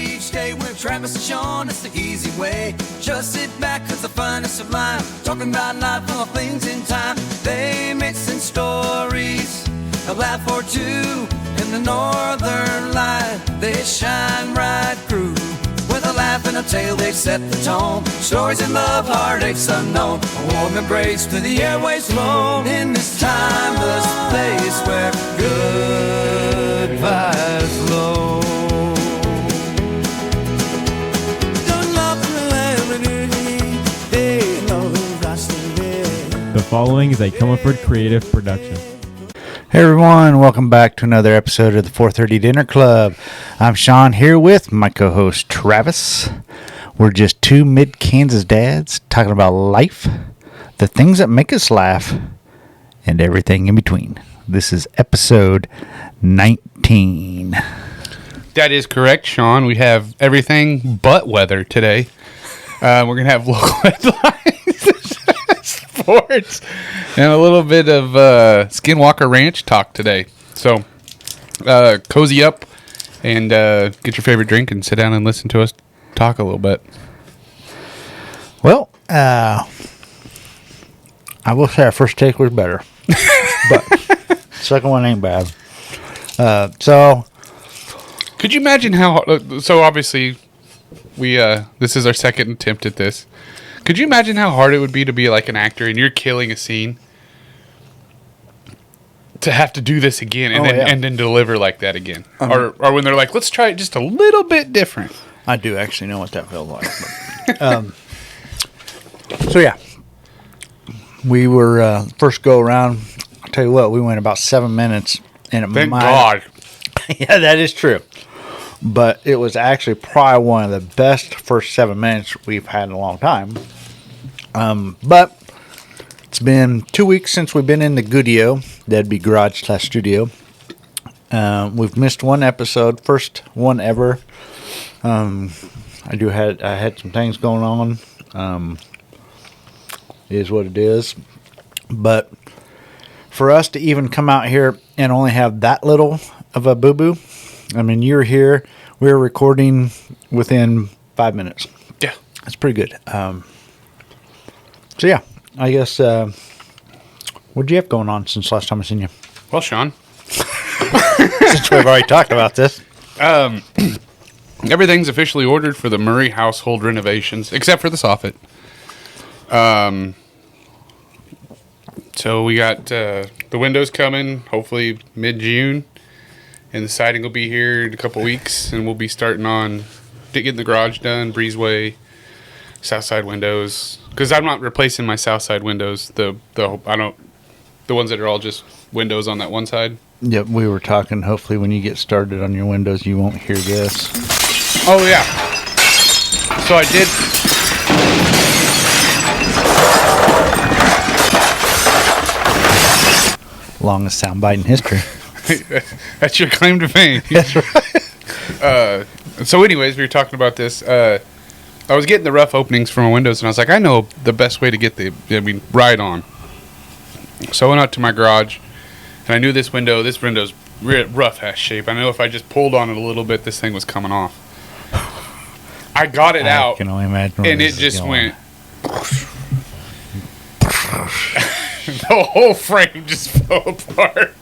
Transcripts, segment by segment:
each day with Travis and Shawn, it's the easy way. Just sit back, cause the fun is sublime. Talking about life, all things in time. They mixing stories, a laugh or two. In the northern light, they shine right through. With a laugh and a tale, they set the tone. Stories of love, heartaches unknown. A warm embrace to the airways flown. In this timeless place where good vibes flow. The following is a Comfort Creative production. Hey everyone, welcome back to another episode of the 4:30 Dinner Club. I'm Shawn here with my co-host Travis. We're just two mid-Kansas dads talking about life, the things that make us laugh, and everything in between. This is episode 19. That is correct, Shawn. We have everything but weather today. We're going to have local headlines, sports, and a little bit of Skinwalker Ranch talk today. So cozy up and get your favorite drink and sit down and listen to us talk a little bit. Well, I will say our first take was better, but second one ain't bad. So could you imagine how... So obviously, this is our second attempt at this. Could you imagine how hard it would be to be like an actor and you're killing a scene to have to do this again and then deliver like that again? Or when they're like, let's try it just a little bit different. I do actually know what that feels like. But, so yeah, we were first go around. I'll tell you what, we went about 7 minutes. And Thank God. Yeah, that is true. But it was actually probably one of the best first 7 minutes we've had in a long time. But it's been 2 weeks since we've been in the Goodio. That'd be garage/studio. We've missed one episode, first one ever. I had some things going on. Is what it is. But for us to even come out here and only have that little of a boo-boo, I mean, you're here. We're recording within 5 minutes. Yeah. That's pretty good. So, yeah, I guess, what'd you have going on since last time I seen you? Well, Shawn. Since we've already talked about this. Everything's officially ordered for the Murray household renovations, except for the soffit. So we got the windows coming, hopefully mid-June. And the siding will be here in a couple weeks, and we'll be starting on getting the garage done, breezeway, south side windows. Because I'm not replacing my south side windows. The ones that are all just windows on that one side. Yep, we were talking. Hopefully, when you get started on your windows, you won't hear this. Oh yeah. So I did. Longest soundbite in history. That's your claim to fame. That's right. So anyways, we were talking about this. I was getting the rough openings for my windows, and I was like, I know the best way to get right on. So I went out to my garage, and I knew this window's rough-ass shape. I know if I just pulled on it a little bit, this thing was coming off. I got it out, I can only imagine and it just went... The whole frame just fell apart.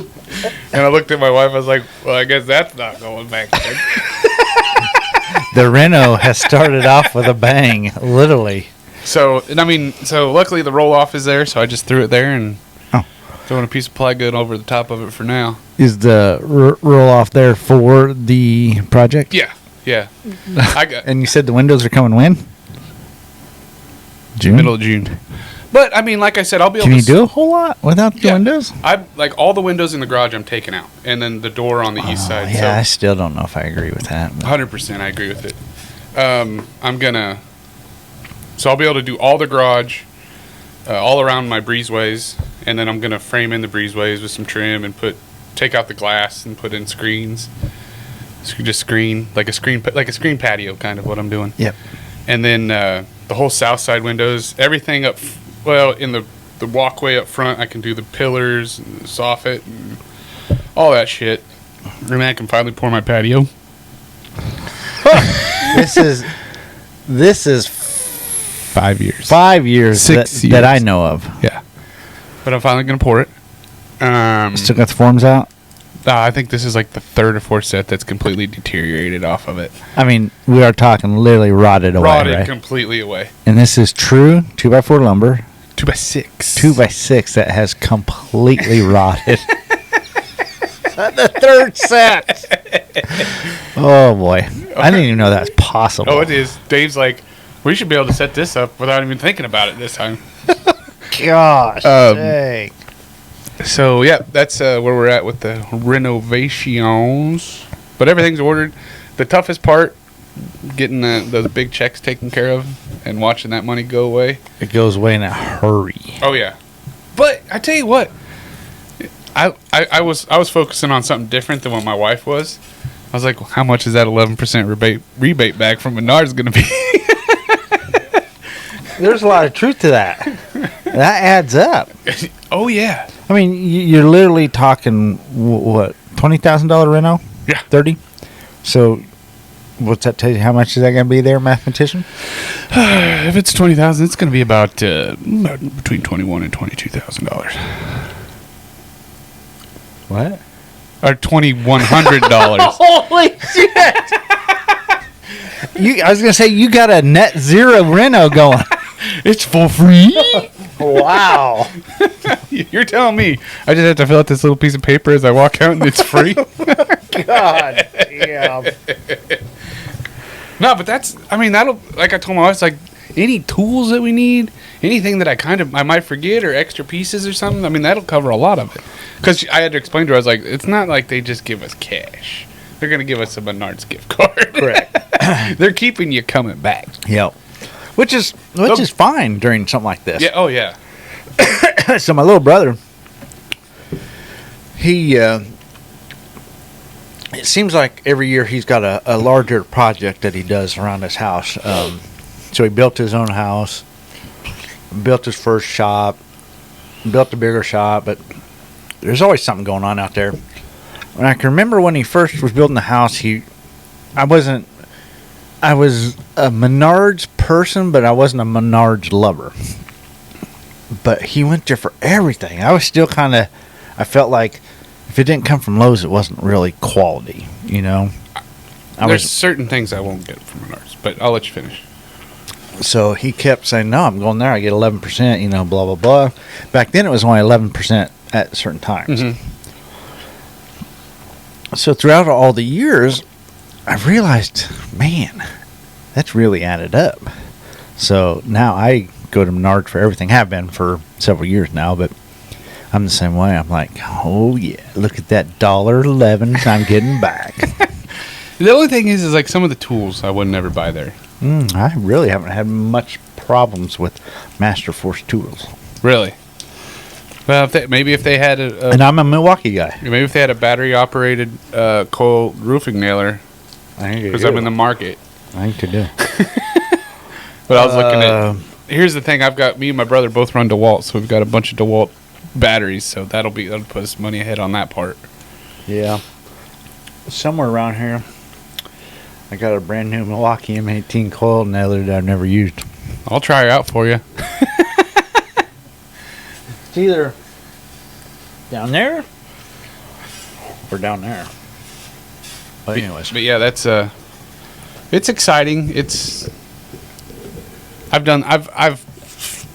And I looked at my wife, I was like, well, I guess that's not going back there. The reno has started off with a bang, literally. So luckily the roll-off is there, so I just threw it there and throwing a piece of plywood over the top of it for now. Is the roll-off there for the project? Yeah. And you said the windows are coming when? June? Middle of June. But, I mean, like I said, I'll be able to... Can you do a whole lot without the windows? Like, all the windows in the garage I'm taking out. And then the door on the east side. Yeah, so I still don't know if I agree with that. 100% I agree with it. I'm going to... So I'll be able to do all the garage, all around my breezeways. And then I'm going to frame in the breezeways with some trim and take out the glass and put in screens. Just screen, like a screen patio, kind of what I'm doing. Yep. And then the whole south side windows, everything up... Well, in the walkway up front, I can do the pillars and the soffit and all that shit. And then I can finally pour my patio. This is 5 years. 5 years, 6 that I years. know of. Yeah. But I'm finally going to pour it. Still got the forms out? I think this is like the third or fourth set that's completely deteriorated off of it. I mean, we are talking literally rotted away, Rotted right? completely away. And this is true 2x4 lumber. 2x6. 2x6 that has completely rotted. The third set. Oh, boy. I didn't even know that was possible. Oh, it is. Dave's like, we should be able to set this up without even thinking about it this time. Gosh. Dang. So, yeah, that's where we're at with the renovations. But everything's ordered. The toughest part, getting those big checks taken care of and watching that money go away. It goes away in a hurry. Oh, yeah. But I tell you what, I was focusing on something different than what my wife was. I was like, well, how much is that 11% rebate back from Menards going to be? There's a lot of truth to that. That adds up. Oh, yeah. I mean, you're literally talking, what, $20,000 reno? Yeah. 30? So, what's that tell you? How much is that going to be there, mathematician? If it's $20,000, it's going to be about between $21,000 and $22,000. What? Or $2,100. Holy shit! I was going to say, you got a net zero reno going. It's for free? Wow. You're telling me I just have to fill out this little piece of paper as I walk out and it's free? God damn. No, but that'll, like I told my wife, it's like any tools that we need, anything that I might forget or extra pieces or something, I mean, that'll cover a lot of it. Because I had to explain to her, I was like, it's not like they just give us cash. They're going to give us a Menards gift card. Correct. They're keeping you coming back. Yep. Which is fine during something like this. Yeah. Oh, yeah. So my little brother, he, it seems like every year he's got a larger project that he does around his house. So he built his own house, built his first shop, built a bigger shop, but there's always something going on out there. And I can remember when he first was building the house, I was a Menards person, but I wasn't a Menards lover. But he went there for everything. I was still I felt like if it didn't come from Lowe's, it wasn't really quality, you know? There's certain things I won't get from Menards, but I'll let you finish. So he kept saying, no, I'm going there. I get 11%, you know, blah, blah, blah. Back then it was only 11% at certain times. Mm-hmm. So throughout all the years, I realized, man, that's really added up. So now I go to Menards for everything. Have been for several years now, but I'm the same way. I'm like, oh yeah, look at that $1.11 I'm getting back. The only thing is like some of the tools I would never buy there. I really haven't had much problems with Master Force tools. Really? Well, maybe if they had and I'm a Milwaukee guy. Maybe if they had a battery operated coil roofing nailer, because I'm in the market. I think to do. But I was looking at. Here's the thing: me and my brother both run DeWalt, so we've got a bunch of DeWalt batteries. So that'll put us money ahead on that part. Yeah. Somewhere around here, I got a brand new Milwaukee M18 coil nailer that I've never used. I'll try it out for you. It's either down there or down there. But anyways. But yeah, that's it's exciting. I've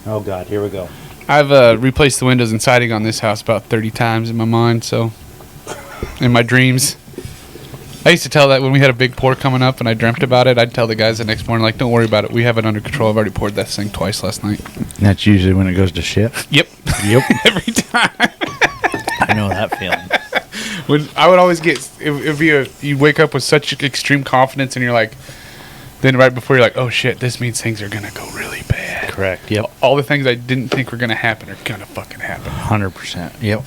Oh God, here we go. I've replaced the windows and siding on this house about 30 times in my mind, so in my dreams. I used to tell that when we had a big pour coming up and I dreamt about it, I'd tell the guys the next morning, like, don't worry about it. We have it under control. I've already poured that thing twice last night. That's usually when it goes to shit. Yep. Yep. Every time. I know that feeling. When I would always get, you'd wake up with such extreme confidence and you're like, then right before you're like, oh shit, this means things are going to go really bad. Correct. Yep. All the things I didn't think were going to happen are going to fucking happen. 100%. Yep.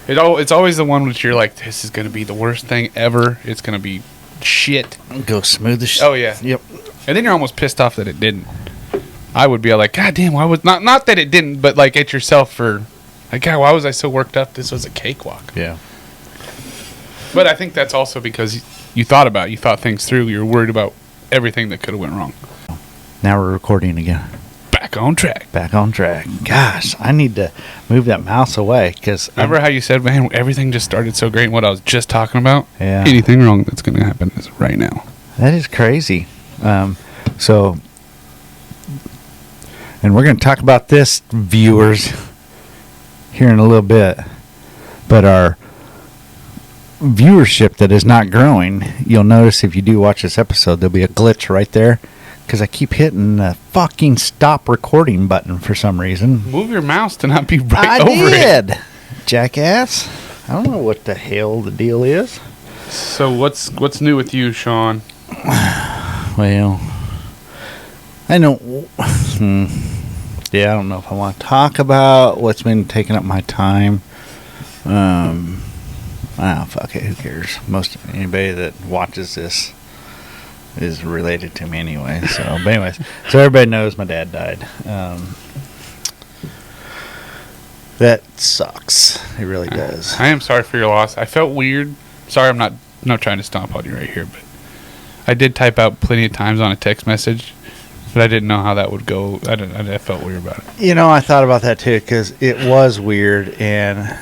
It's always the one which you're like, this is going to be the worst thing ever. It's going to be shit. Go smooth as shit. Oh yeah. Yep. And then you're almost pissed off that it didn't. I would be like, God damn, why was not that it didn't, but like at yourself for like, God, why was I so worked up? This was a cakewalk. Yeah. But I think that's also because you thought things through. You're worried about everything that could have went wrong. Now we're recording again. Back on track. Back on track. Gosh, I need to move that mouse away because Remember how you said, man, everything just started so great and what I was just talking about? Yeah. Anything wrong that's going to happen is right now. that is crazy. So, and we're going to talk about this, viewers, here in a little bit. But our viewership that is not growing, you'll notice if you do watch this episode, there'll be a glitch right there. Because I keep hitting the fucking stop recording button for some reason. Move your mouse to not be right I over did, jackass. I don't know what the hell the deal is. it. So what's new with you, Shawn? Well, I don't. Yeah, I don't know if I want to talk about what's been taking up my time. Fuck it. Who cares? Most anybody that watches this is related to me anyway. So, but anyways, so everybody knows my dad died. That sucks. It really does. I am sorry for your loss. I felt weird. Sorry, I'm not trying to stomp on you right here, but I did type out plenty of times on a text message, but I didn't know how that would go. I felt weird about it. You know, I thought about that too because it was weird, and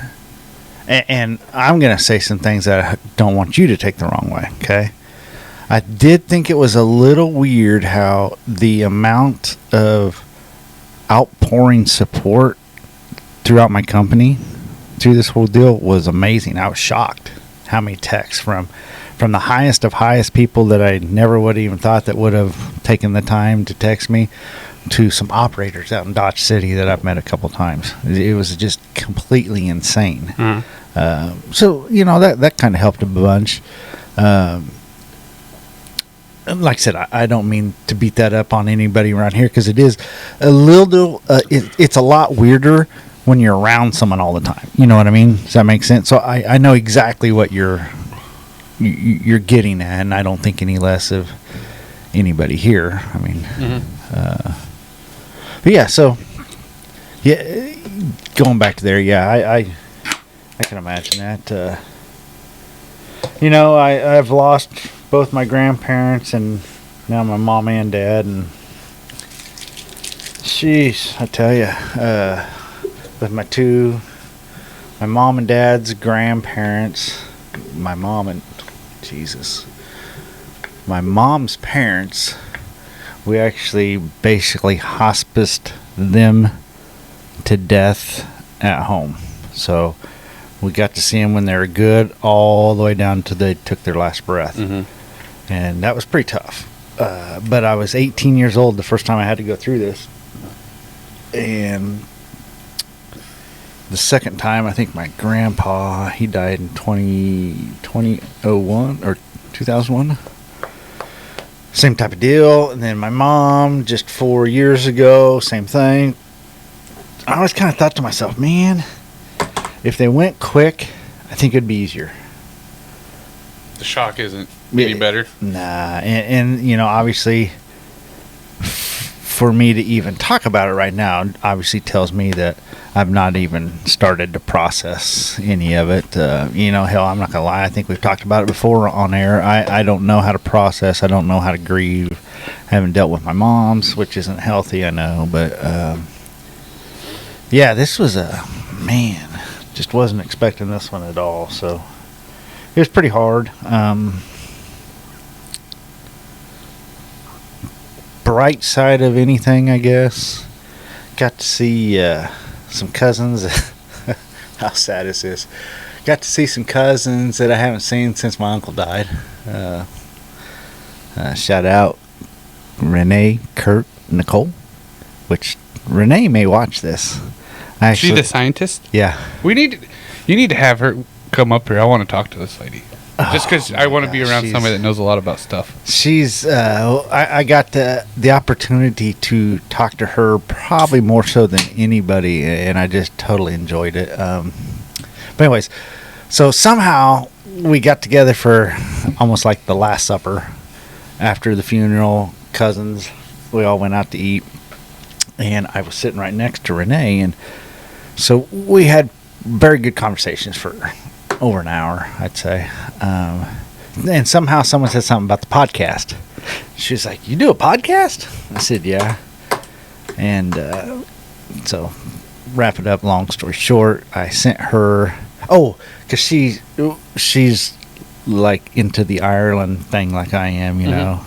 I'm gonna say some things that I don't want you to take the wrong way. Okay. I did think it was a little weird how the amount of outpouring support throughout my company through this whole deal was amazing. I was shocked how many texts from the highest of highest people that I never would have even thought that would have taken the time to text me to some operators out in Dodge City that I've met a couple times. It was just completely insane. So, you know, that kind of helped a bunch. Like I said, I don't mean to beat that up on anybody around here because it is a little, it's a lot weirder when you're around someone all the time. You know what I mean? Does that make sense? So I know exactly what you're getting at, and I don't think any less of anybody here. I mean, but yeah, so, yeah, going back to there, yeah, I can imagine that. You know, I've lost both my grandparents and now my mom and dad, and sheesh, I tell you, with my mom and dad's grandparents, my mom's parents, we actually basically hospiced them to death at home. So we got to see them when they were good all the way down to they took their last breath. And that was pretty tough. But I was 18 years old the first time I had to go through this. And the second time, I think my grandpa, he died in 2001 or 2001. Same type of deal. And then my mom, just 4 years ago, same thing. I always kind of thought to myself, man, if they went quick, I think it'd be easier. The shock isn't any better. Nah, and you know, obviously, for me to even talk about it right now, obviously tells me that I've not even started to process any of it. You know, hell, I'm not gonna lie. I think we've talked about it before on air. I don't know how to process. I don't know how to grieve. I haven't dealt with my mom's, which isn't healthy, I know. But yeah, this was just wasn't expecting this one at all. So it was pretty hard. Bright side of anything, I guess. Got to see some cousins. How sad is this? Got to see some cousins that I haven't seen since my uncle died. Shout out Renee, Kurt, Nicole, which Renee may watch this. She's the scientist? Yeah. You need to have her come up here. I want to talk to this lady. Just because I want to be around somebody that knows a lot about stuff. She's, I got the opportunity to talk to her probably more so than anybody, and I just totally enjoyed it. But anyways, so somehow we got together for almost like the Last Supper. After the funeral, cousins, we all went out to eat, and I was sitting right next to Renee, and so we had very good conversations for over an hour, I'd say. And somehow someone said something about the podcast. she was like, "You do a podcast?" I said, "Yeah." And so, wrap it up. Long story short, I sent her. Oh, because she's like into the Ireland thing, like I am. You know.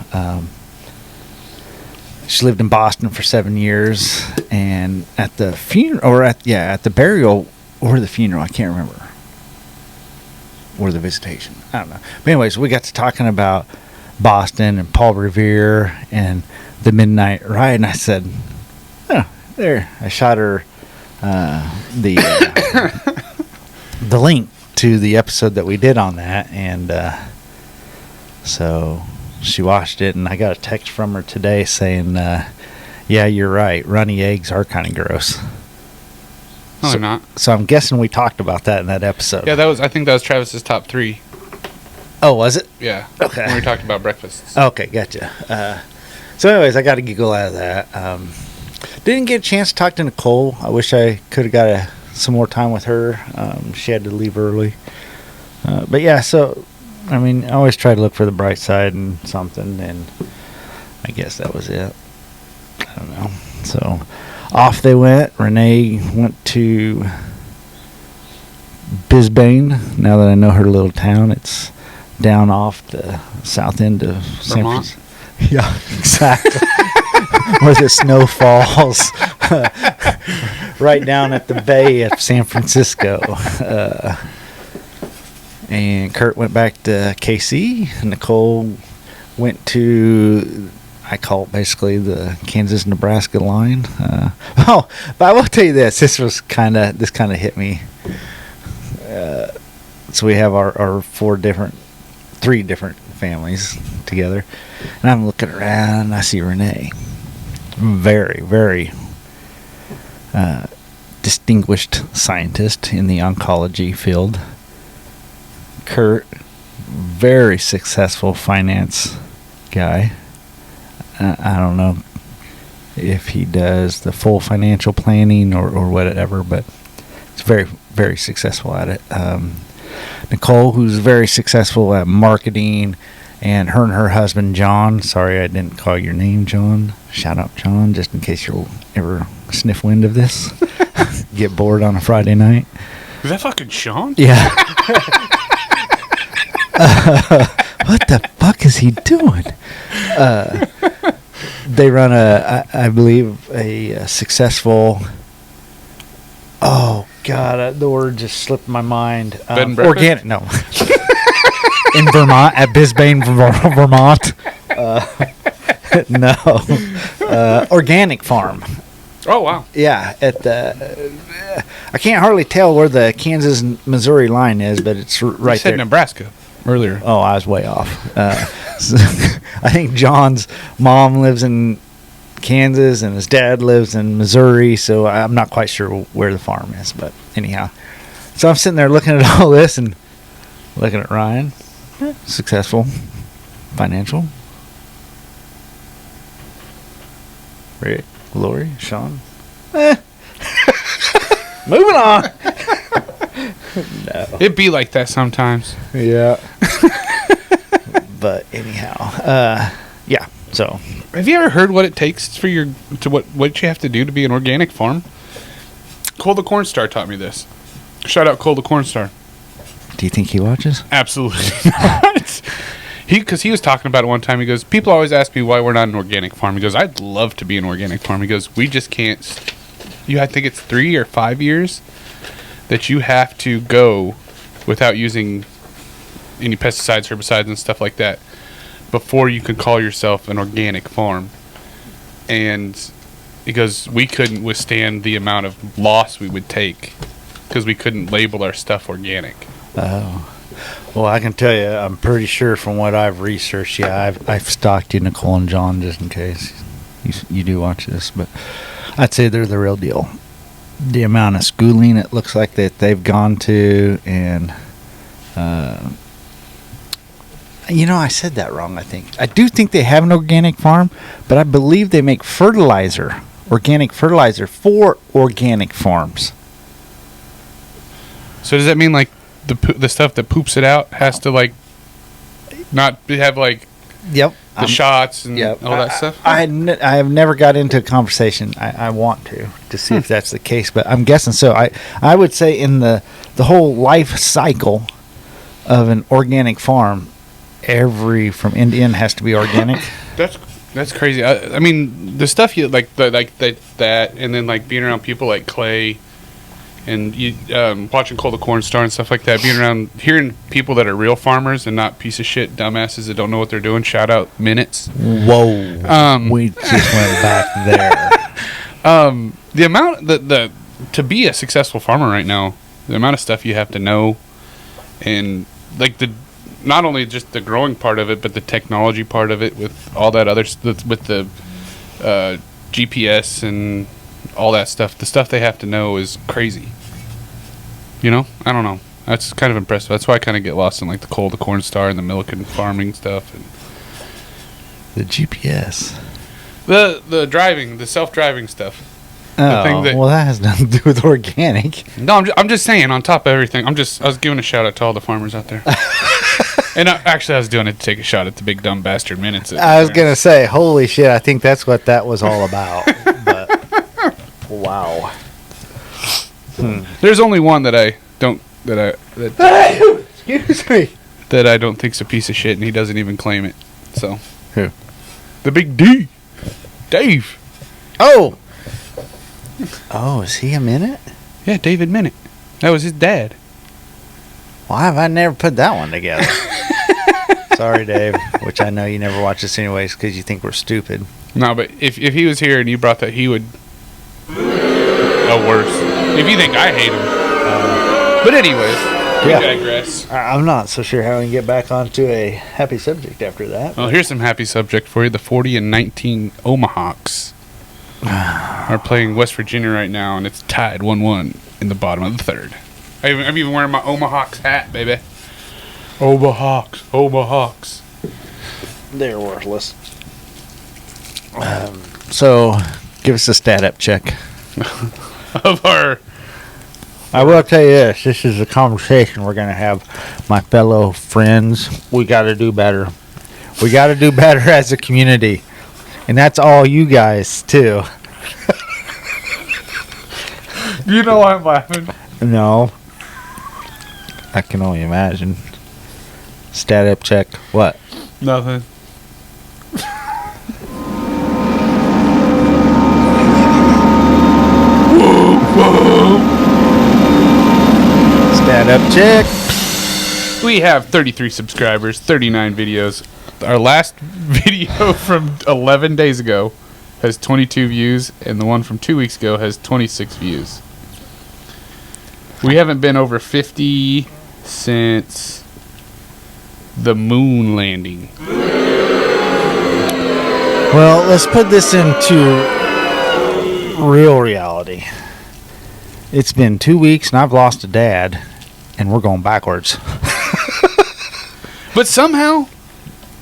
She lived in Boston for 7 years, and at the funeral, or at the burial or the funeral, I can't remember, or the visitation, I don't know. But anyways, we got to talking about Boston and Paul Revere and the Midnight Ride, and I said, "Oh, there." I shot her the link to the episode that we did on that, and so she watched it, and I got a text from her today saying, "Yeah, you're right. Runny eggs are kind of gross." No, they're not. So I'm guessing we talked about that in that episode. Yeah, I think that was Travis's top 3. Oh, was it? Yeah. Okay. When we talked about breakfasts. Okay, gotcha. So anyways, I got a giggle out of that. Didn't get a chance to talk to Nicole. I wish I could have got some more time with her. She had to leave early. But yeah, so I mean, I always try to look for the bright side and something, and I guess that was it. I don't know. So off they went. Renee went to Bisbane. Now that I know her little town, it's down off the south end of San Vermont? Francisco. Yeah, exactly. Where the snow falls. Right down at the bay of San Francisco. And Kurt went back to KC. Nicole went to, I call it basically the Kansas-Nebraska line. But I will tell you this. This kind of hit me. So we have our three different families together. And I'm looking around and I see Renee. Very, very distinguished scientist in the oncology field. Kurt, very successful finance guy. I don't know if he does the full financial planning or whatever, but he's very, very successful at it. Nicole, who's very successful at marketing, and her husband, John. Sorry I didn't call your name, John. Shout out, John, just in case you'll ever sniff wind of this. Get bored on a Friday night. Is that fucking Shawn? Yeah. What the fuck is he doing? They run I believe a successful. Oh God, the word just slipped my mind. Bed and breakfast? Organic, no. In Vermont, at Bisbane, Vermont. No, organic farm. Oh wow. Yeah, at the. I can't hardly tell where the Kansas and Missouri line is, but it's right You said there. Nebraska earlier. Oh, I was way off. So I think John's mom lives in Kansas and his dad lives in Missouri, so I'm not quite sure where the farm is. But anyhow, so I'm sitting there looking at all this and looking at Ryan, successful, financial. Rick, Lori, Shawn. Moving on. No. It'd be like that sometimes. Yeah. But anyhow, yeah. So, Have you ever heard what it takes for what you have to do to be an organic farm? Cole the Corn Star taught me this. Shout out Cole the Corn Star. do you think he watches? Absolutely not. Because he was talking about it one time. He goes, people always ask me why we're not an organic farm. He goes, I'd love to be an organic farm. He goes, we just can't. I think it's 3 or 5 years that you have to go without using any pesticides, herbicides, and stuff like that before you can call yourself an organic farm. And he goes, we couldn't withstand the amount of loss we would take because we couldn't label our stuff organic. Oh. Well, I can tell you, I'm pretty sure from what I've researched, yeah, I've stalked you, Nicole and John, just in case you do watch this, but I'd say they're the real deal. The amount of schooling it looks like that they've gone to, and I said that wrong, I think. I do think they have an organic farm, but I believe they make organic fertilizer for organic farms. So does that mean like the stuff that poops it out has to like not have like Yep. the shots and Yep. all that stuff. I have never got into a conversation. I want to see if that's the case, but I'm guessing so. I would say in the whole life cycle of an organic farm, from end to end has to be organic. That's crazy. I mean, the stuff you like that, and then like being around people like Clay, and you watching Cole the Corn Star and stuff like that. Being around, hearing people that are real farmers and not piece of shit dumbasses that don't know what they're doing. Shout out Minutes. Whoa, we just went back there. The amount the to be a successful farmer right now, the amount of stuff you have to know, and like not only just the growing part of it, but the technology part of it with all that other with the GPS and all that stuff. The stuff they have to know is crazy. You know, I don't know. That's kind of impressive. That's why I kind of get lost in like the Cole the Corn Star and the Milliken farming stuff and The GPS. the driving, the self-driving stuff. Oh, well, that has nothing to do with organic. No, I'm just saying. On top of everything, I was giving a shout out to all the farmers out there. And actually, I was doing it to take a shot at the big dumb bastard Minutes. I was gonna say, holy shit! I think that's what that was all about. But wow. There's only one that I don't Excuse me. that I don't think's a piece of shit, and he doesn't even claim it. So Who? the big D, Dave. Oh, is he a minute? Yeah, David Minute. That was his dad. Why have I never put that one together? Sorry, Dave. Which I know you never watch this anyways because you think we're stupid. No, but if he was here and you brought that, he would. Oh, worse. If you think I hate him. But anyways, we digress. I'm not so sure how we can get back onto a happy subject after that. Well, here's some happy subject for you. The 40-19 Omahawks are playing West Virginia right now, and it's tied 1-1 in the bottom of the third. I'm even wearing my Omahawks hat, baby. Omahawks. They're worthless. So, give us a stat up check. Of our... I will tell you this. This is a conversation we're going to have, my fellow friends. We got to do better. We got to do better as a community. And that's all you guys, too. You know why I'm laughing? No. I can only imagine. Stat up check. What? Nothing. Stat up check. We have 33 subscribers, 39 videos. Our last video from 11 days ago has 22 views, and the one from 2 weeks ago has 26 views. We haven't been over 50 since the moon landing. Well, let's put this into real reality. It's been 2 weeks, and I've lost a dad, and we're going backwards. But somehow,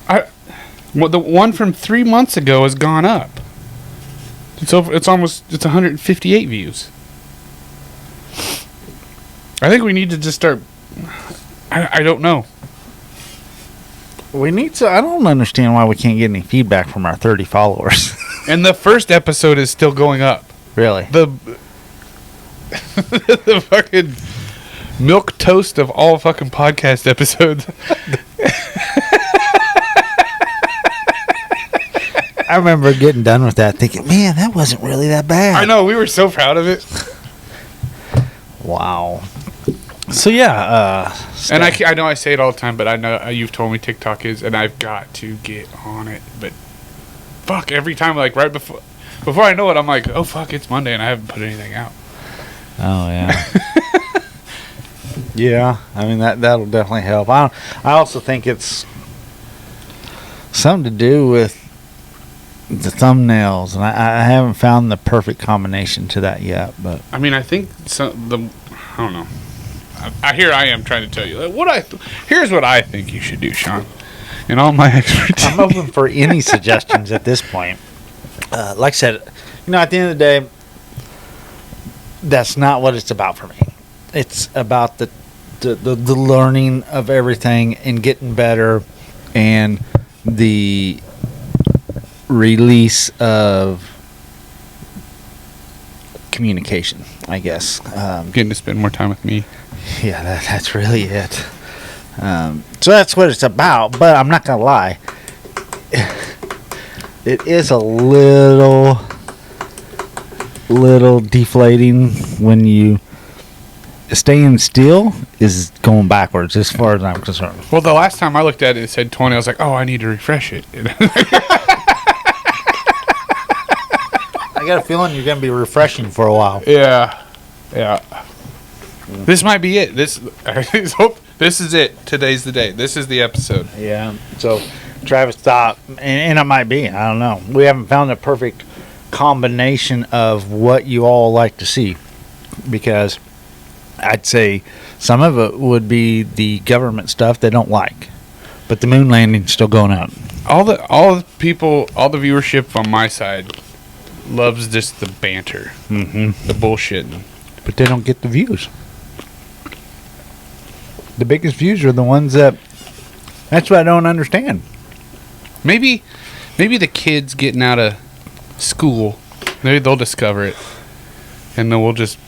the one from 3 months ago has gone up. It's 158 views. I think we need to just start. I don't know. We need to. I don't understand why we can't get any feedback from our 30 followers. And the first episode is still going up. Really? The fucking milk toast of all fucking podcast episodes. I remember getting done with that thinking, man, that wasn't really that bad. I know, we were so proud of it. Wow. So yeah, and I know I say it all the time, but I know you've told me TikTok is, and I've got to get on it. But fuck, every time, like right before I know it, I'm like, oh fuck, it's Monday, and I haven't put anything out. Oh yeah. Yeah, I mean that'll definitely help. I also think it's something to do with the thumbnails, and I haven't found the perfect combination to that yet. But I mean, I think I don't know. Here I am trying to tell you here's what I think you should do, Shawn. In all my expertise, I'm open for any suggestions at this point. Like I said, at the end of the day, that's not what it's about for me. It's about the learning of everything and getting better, and the release of communication, I guess. Getting to spend more time with me. Yeah, that's really it. So that's what it's about. But I'm not gonna lie, it is a little deflating when you staying still is going backwards as far as I'm concerned. Well, the last time I looked at it, it said 20. I was like, oh, I need to refresh it. I got a feeling you're gonna be refreshing for a while. Yeah. This might be it. This is it. Today's the day. This is the episode. Yeah. So Travis thought, and it might be, I don't know. We haven't found the perfect combination of what you all like to see, because I'd say some of it would be the government stuff they don't like, but the moon landing's still going up. All the people, all the viewership on my side loves just the banter, the bullshit. But they don't get the views. The biggest views are the ones that's what I don't understand. Maybe the kids getting out of school, maybe they'll discover it, and then we'll just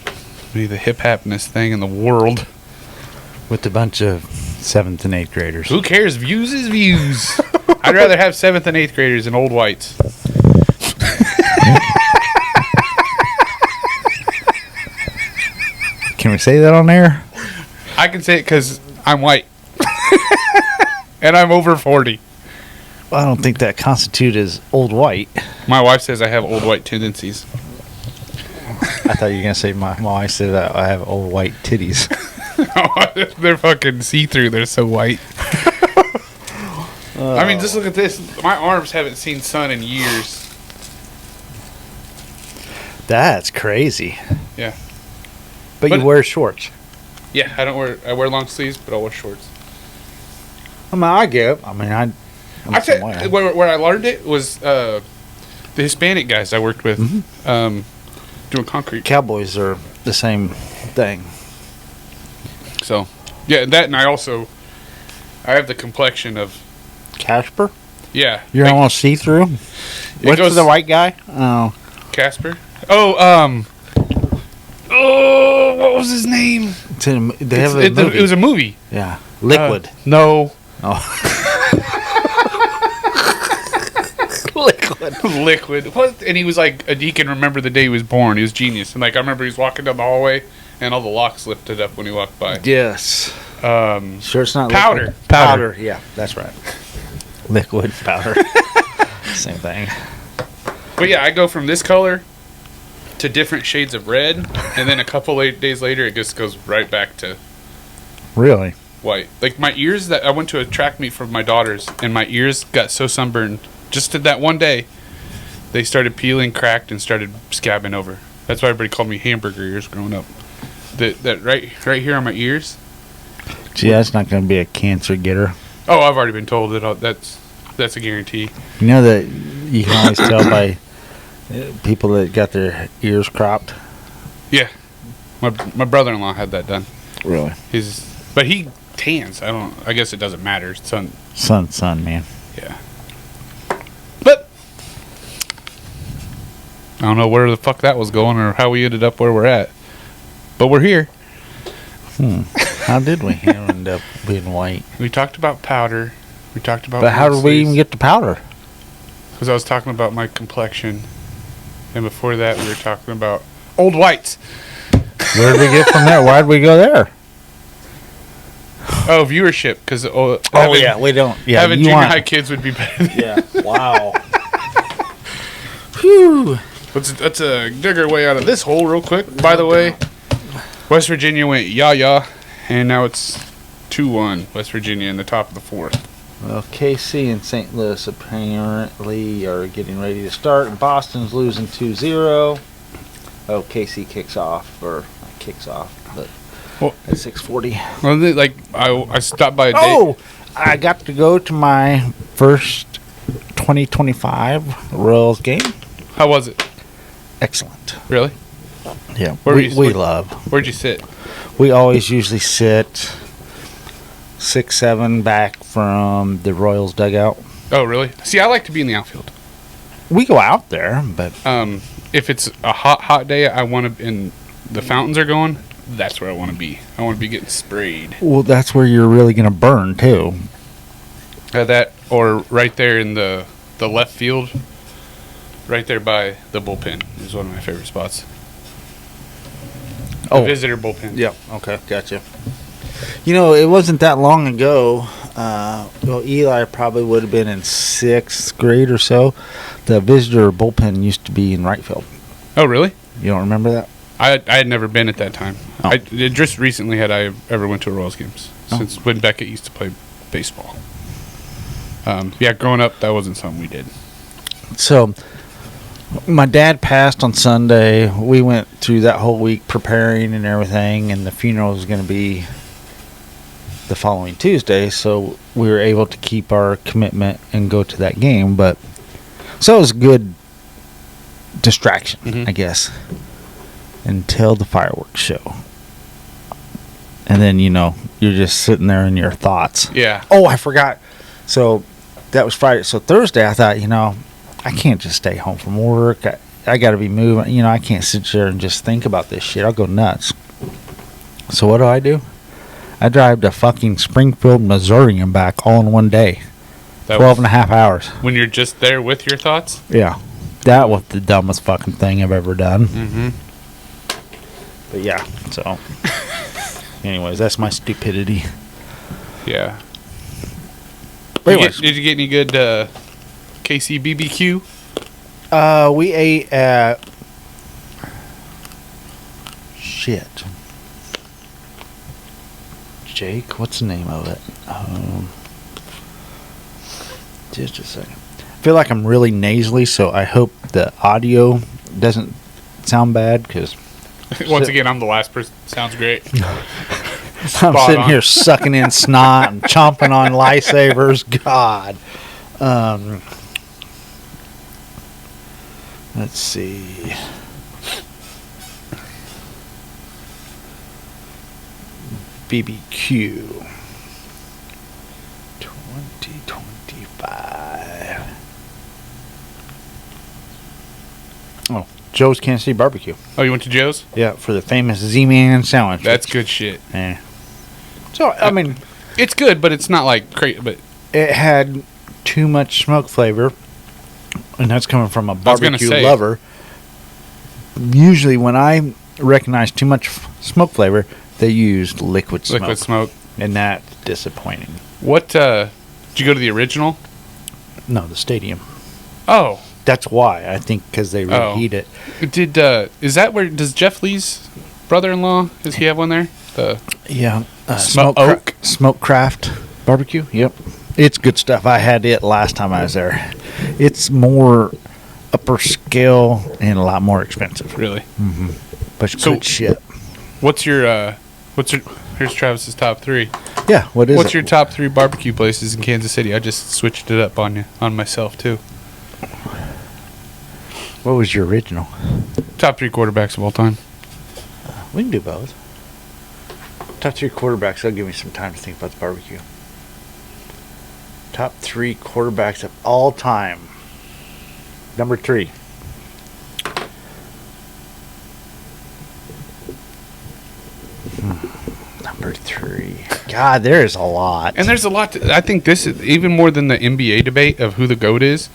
be the hip hapness thing in the world With a bunch of 7th and 8th graders. Who cares? Views is views. I'd rather have 7th and 8th graders than old whites. Can we say that on air? I can say it because I'm white. And I'm over 40. Well, I don't think that constitutes as old white. My wife says I have old white tendencies. I thought you were going to say my wife said that I have old white titties. They're fucking see-through. They're so white. I mean, just look at this. My arms haven't seen sun in years. That's crazy. Yeah. But you wear shorts. Yeah, I wear long sleeves, but I'll wear shorts. I mean, I get it. I mean, I tell you, where I learned it was the Hispanic guys I worked with doing concrete. Cowboys are the same thing. So, yeah, that, and I have the complexion of Casper? Yeah. You're almost see-through? What's for the white guy? Oh. Casper? Oh, what was his name? It was a movie. Yeah. Liquid. No. Oh. Liquid. What? And he was like, he can remember the day he was born. He was genius. And like, I remember he was walking down the hallway, and all the locks lifted up when he walked by. Yes. Sure, it's not powder. Liquid. Powder. Yeah, that's right. Liquid powder. Same thing. But yeah, I go from this color to different shades of red, and then a couple days later, it just goes right back to really white. Like my ears, that I went to a track meet for my daughters, and my ears got so sunburned just that one day, they started peeling, cracked, and started scabbing over. That's why everybody called me hamburger ears growing up. That right here on my ears. Gee, that's not going to be a cancer getter. Oh, I've already been told that that's a guarantee. You know that you can always tell by people that got their ears cropped. Yeah, my brother-in-law had that done. Really? But he tans. I guess it doesn't matter. Sun, man. Yeah. But I don't know where the fuck that was going or how we ended up where we're at. But we're here. How did we end up being white? We talked about powder. We talked about. But how did we even get to powder? Because I was talking about my complexion, and before that we were talking about old whites. Where did we get from there? Why did we go there? Oh, viewership. Because yeah, we don't. Yeah, having junior high kids would be better. Yeah. Wow. Whew. Let's dig our way out of this hole real quick. By the way, West Virginia went yeah, and now it's 2-1 West Virginia in the top of the fourth. Well, KC and St. Louis apparently are getting ready to start, and Boston's losing 2-0. Oh, KC kicks off, but at 6:40. Well, I stopped by a day. Oh, I got to go to my first 2025 Royals game. How was it? Excellent. Really? Yeah, we love. Where'd you sit? We always usually sit 6-7 back from the Royals dugout. Oh, really? See, I like to be in the outfield. We go out there, but If it's a hot day, I want to, and the fountains are going, that's where I want to be. I want to be getting sprayed. well, that's where you're really gonna burn too. That, or right there in the left field, right there by the bullpen is one of my favorite spots. The visitor bullpen. Yep. Okay, gotcha. You know, it wasn't that long ago. Well, Eli probably would have been in 6th grade or so. The visitor bullpen used to be in right field. Oh, really? You don't remember that? I had never been at that time. Oh. Just recently had I ever went to a Royals games since when Beckett used to play baseball. Yeah, growing up, that wasn't something we did. So, my dad passed on Sunday. We went through that whole week preparing and everything, and the funeral was going to be the following Tuesday, so we were able to keep our commitment and go to that game. But so it was a good distraction, I guess, until the fireworks show. And then, you know, you're just sitting there in your thoughts. Yeah. Oh, I forgot. So that was Friday. So Thursday, I thought, you know, I can't just stay home from work. I got to be moving. You know, I can't sit there and just think about this shit. I'll go nuts. So what do? I drive to fucking Springfield, Missouri and back all in one day. 12 and a half hours. When you're just there with your thoughts? Yeah. That was the dumbest fucking thing I've ever done. Mm-hmm. But yeah, so. Anyways, that's my stupidity. Yeah. Anyways. Did you get any good KC BBQ? We ate at... Shit. Jake, what's the name of it? Just a second. I feel like I'm really nasally, so I hope the audio doesn't sound bad, because... Once again, I'm the last person. Sounds great. I'm sitting here sucking in snot and chomping on lifesavers. God. Let's see. BBQ 2025. Oh, Joe's Kansas City Barbecue. Oh, you went to Joe's? Yeah, for the famous Z-Man sandwich. That's good shit. Yeah. So, I mean... It's good, but it's not like crazy. But it had too much smoke flavor, and that's coming from a barbecue lover. Usually when I recognize too much smoke flavor, they used liquid smoke. Liquid smoke. And that's disappointing. What, did you go to the original? No, the stadium. Oh. That's why, I think, because they reheat it. Is that where, does Jeff Lee's brother-in-law, does he have one there? Yeah. Smokecraft barbecue. Yep. It's good stuff. I had it last time I was there. It's more upper scale and a lot more expensive. Really? Mm-hmm. But good shit. What's your here's Travis's top 3. Yeah, what's your top 3 barbecue places in Kansas City? I just switched it up on myself too. What was your original? Top 3 quarterbacks of all time. We can do both. Top 3 quarterbacks. That'll give me some time to think about the barbecue. Top 3 quarterbacks of all time. Number 3. Number 3. God, there's a lot. And there's a lot. I think this is even more than the NBA debate of who the GOAT is.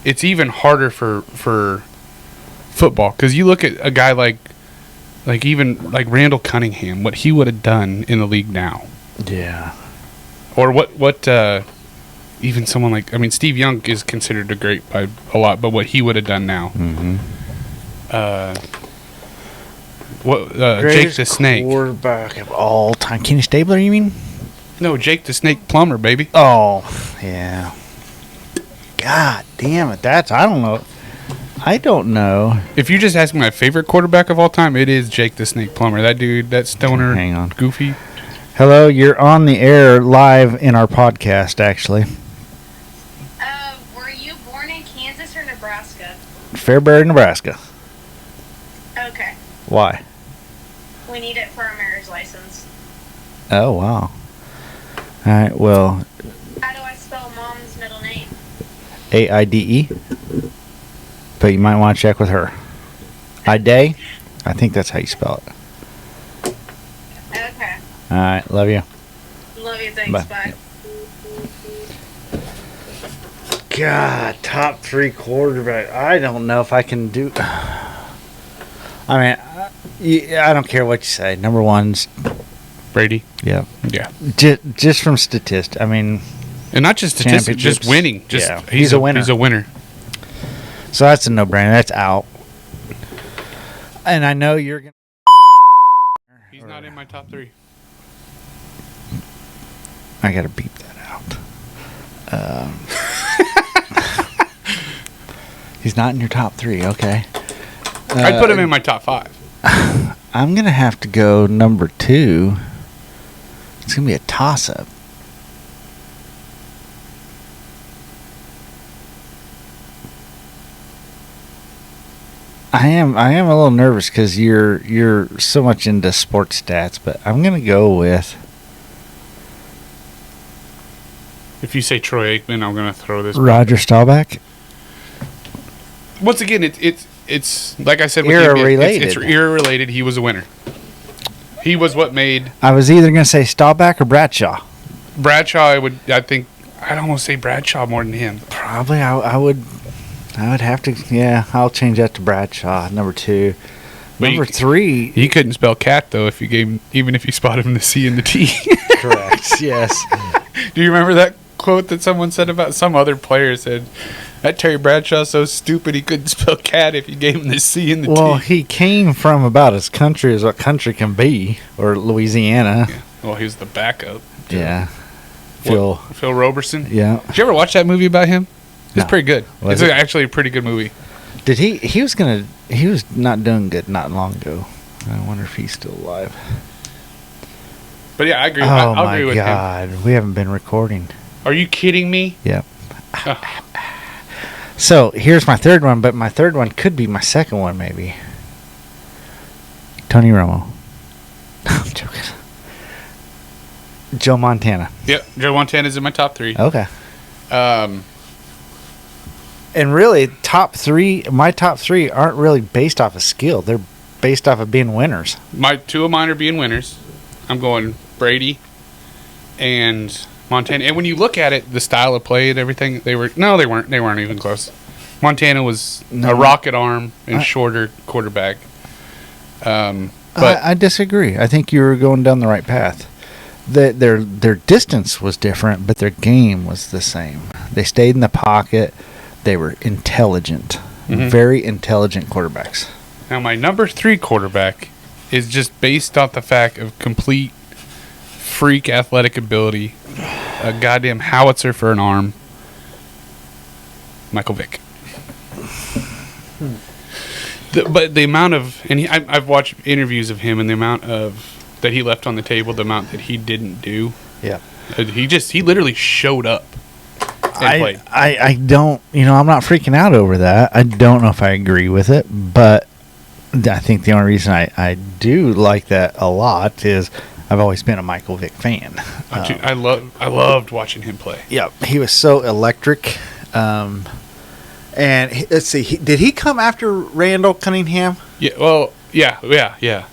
It's even harder for football, because you look at a guy like Randall Cunningham, what he would have done in the league now. Yeah. Or what even someone like, I mean, Steve Young is considered a great by a lot, but what he would have done now. Mm-hmm. Jake the Snake. Quarterback of all time. Kenny Stabler, you mean? No, Jake the Snake Plummer, baby. Oh, yeah. God damn it. I don't know. If you just ask me my favorite quarterback of all time, it is Jake the Snake Plummer. That dude, that stoner, hang on. Goofy. Hello, you're on the air live in our podcast, actually. Were you born in Kansas or Nebraska? Fairbury, Nebraska. Okay. Why? We need it for our marriage license. Oh, wow. All right, well. How do I spell Mom's middle name? AIDE? but you might want to check with her. Ide? I think that's how you spell it. Okay. All right, love you. Love you. Thanks. Bye. God, top 3 quarterback. I don't know if I can do. I mean, I don't care what you say. Number 1's Brady. yeah, Yeah. just from statistics. I mean, And not just statistics, just Championships. winning. Just Yeah, he's a winner. He's a winner. so that's a no-brainer. That's out. And I know you're gonna. He's not in my top 3. I gotta beep that out. He's not in your top 3. Okay. I'd put him in my top 5. I'm gonna have to go number 2. It's gonna be a toss-up. I am a little nervous because you're so much into sports stats, but I'm gonna go with If you say Troy Aikman, I'm gonna throw this. Roger Staubach. Once again, it's like I said, with Era the NBA, related. It's era related. He was a winner. He was what made I was either gonna say Staubach or Bradshaw. Bradshaw. I'd almost say Bradshaw more than him. Probably I would have to. Yeah, I'll change that to Bradshaw. Number 2. But Number 3. He couldn't spell cat though. If you gave, even if you spotted him the C and the T. Correct. Yes. Do you remember that quote that someone said about some other player? Said that Terry Bradshaw's so stupid he couldn't spell cat if you gave him the C and the Well, T. he came from about as country as what country can be, or Louisiana. Well, he was the backup. Yeah. Phil Roberson. Yeah. Did you ever watch that movie about him? It's No. pretty good. Was It's it? actually a pretty good movie. Did he was not doing good not long ago. I wonder if he's still alive. But yeah, I agree. Oh I'll my agree with him. God, we haven't been recording. Are you kidding me? Yep. Oh. So here's my third one, but my third one could be my second one, maybe. Tony Romo. I'm joking. Joe Montana. Yep, Joe Montana's in my top 3. Okay. Um, And really, my top 3 aren't really based off of skill. They're based off of being winners. my 2 of mine are being winners. I'm going Brady and Montana. And when you look at it, the style of play and everything, they weren't even close. Montana was a rocket arm and shorter quarterback. But I disagree. I think you were going down the right path. Their distance was different, but their game was the same. They stayed in the pocket. They were intelligent, very intelligent quarterbacks. now my number 3 quarterback is just based off the fact of complete freak athletic ability, a goddamn howitzer for an arm. Michael Vick. But the amount of, and I've watched interviews of him, and the amount of that he left on the table, the amount that he didn't do. Yeah. He literally showed up and played. I don't, I'm not freaking out over that. I don't know if I agree with it, but I think the only reason I do like that a lot is I've always been a Michael Vick fan. I loved watching him play. Yeah, he was so electric. And let's see, did he come after Randall Cunningham? Yeah. Well. Yeah.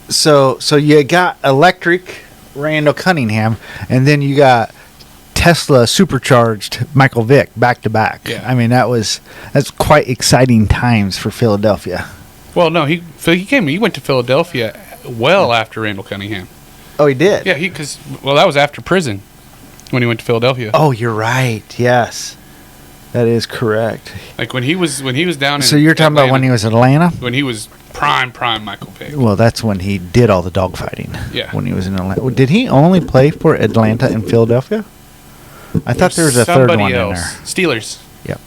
So you got electric Randall Cunningham, and then you got Tesla supercharged Michael Vick back to back. Yeah. I mean that's quite exciting times for Philadelphia. Well, no, he went to Philadelphia well after Randall Cunningham. Oh, he did. Yeah, that was after prison when he went to Philadelphia. Oh, you're right. Yes, that is correct. Like when he was down in So you're talking about when he was in Atlanta? when he was prime Michael Vick. Well, that's when he did all the dogfighting. Yeah. When he was in Atlanta. Did he only play for Atlanta and Philadelphia? I thought there was a third Somebody one else. in there. Steelers. Yep.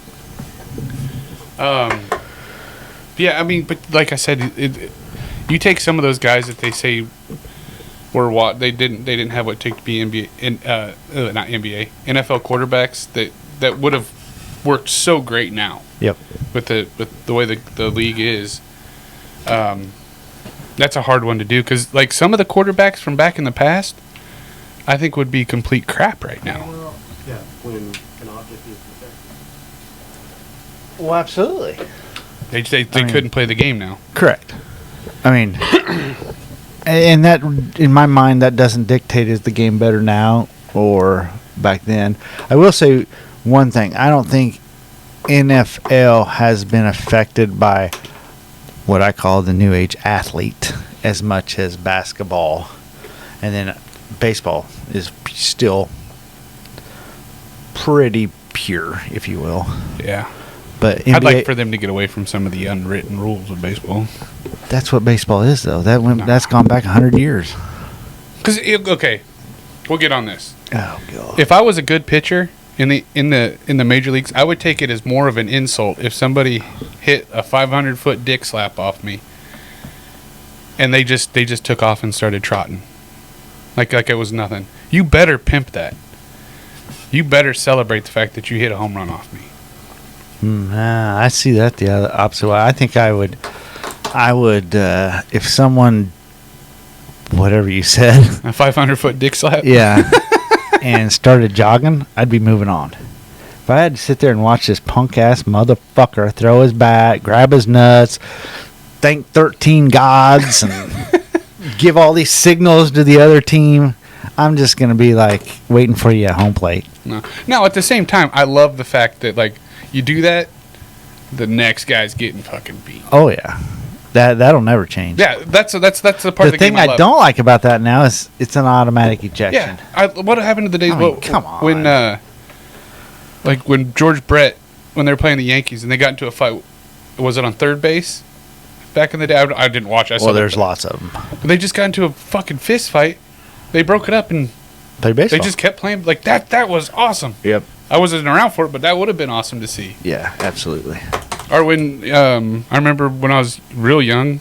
Yeah, I mean, but like I said, you take some of those guys that they say were what they didn't have what it took to be not NBA NFL quarterbacks that would have worked so great now. Yep. With the way the league is, that's a hard one to do because like some of the quarterbacks from back in the past, I think would be complete crap right now. Yeah, when an object is detected. Well, absolutely. They couldn't play the game now. Correct. I mean, and that, in my mind, that doesn't dictate is the game better now or back then. I will say one thing. I don't think NFL has been affected by what I call the new age athlete as much as basketball. And then baseball is still pretty pure, if you will. Yeah. But NBA, I'd like for them to get away from some of the unwritten rules of baseball. that's what baseball is, though. That's gone back 100 years. Because okay, we'll get on this. Oh god. If I was a good pitcher in the major leagues, I would take it as more of an insult if somebody hit a 500-foot dick slap off me, and they just took off and started trotting, like it was nothing. You better pimp that. You better celebrate the fact that you hit a home run off me. I see that the other opposite way. I think I would, if someone, whatever you said, A 500-foot dick slap. yeah, and started jogging, I'd be moving on. If I had to sit there and watch this punk ass motherfucker throw his bat, grab his nuts, thank 13 gods, and give all these signals to the other team, I'm just gonna be like waiting for you at home plate. No. Now at the same time, I love the fact that like you do that, the next guy's getting fucking beat. Oh yeah, that'll never change. Yeah, that's the part of The the thing game I love. don't like about that now is it's an automatic ejection. Yeah, what happened to the days? I mean, come on. When George Brett, when they were playing the Yankees and they got into a fight, was it on third base? Back in the day, I didn't watch. I saw Well, there's lots of them. They just got into a fucking fist fight. They broke it up and Play baseball. they just kept playing like that. That was awesome. Yep. I wasn't around for it, but that would have been awesome to see. Yeah, absolutely. Or when I remember when I was real young,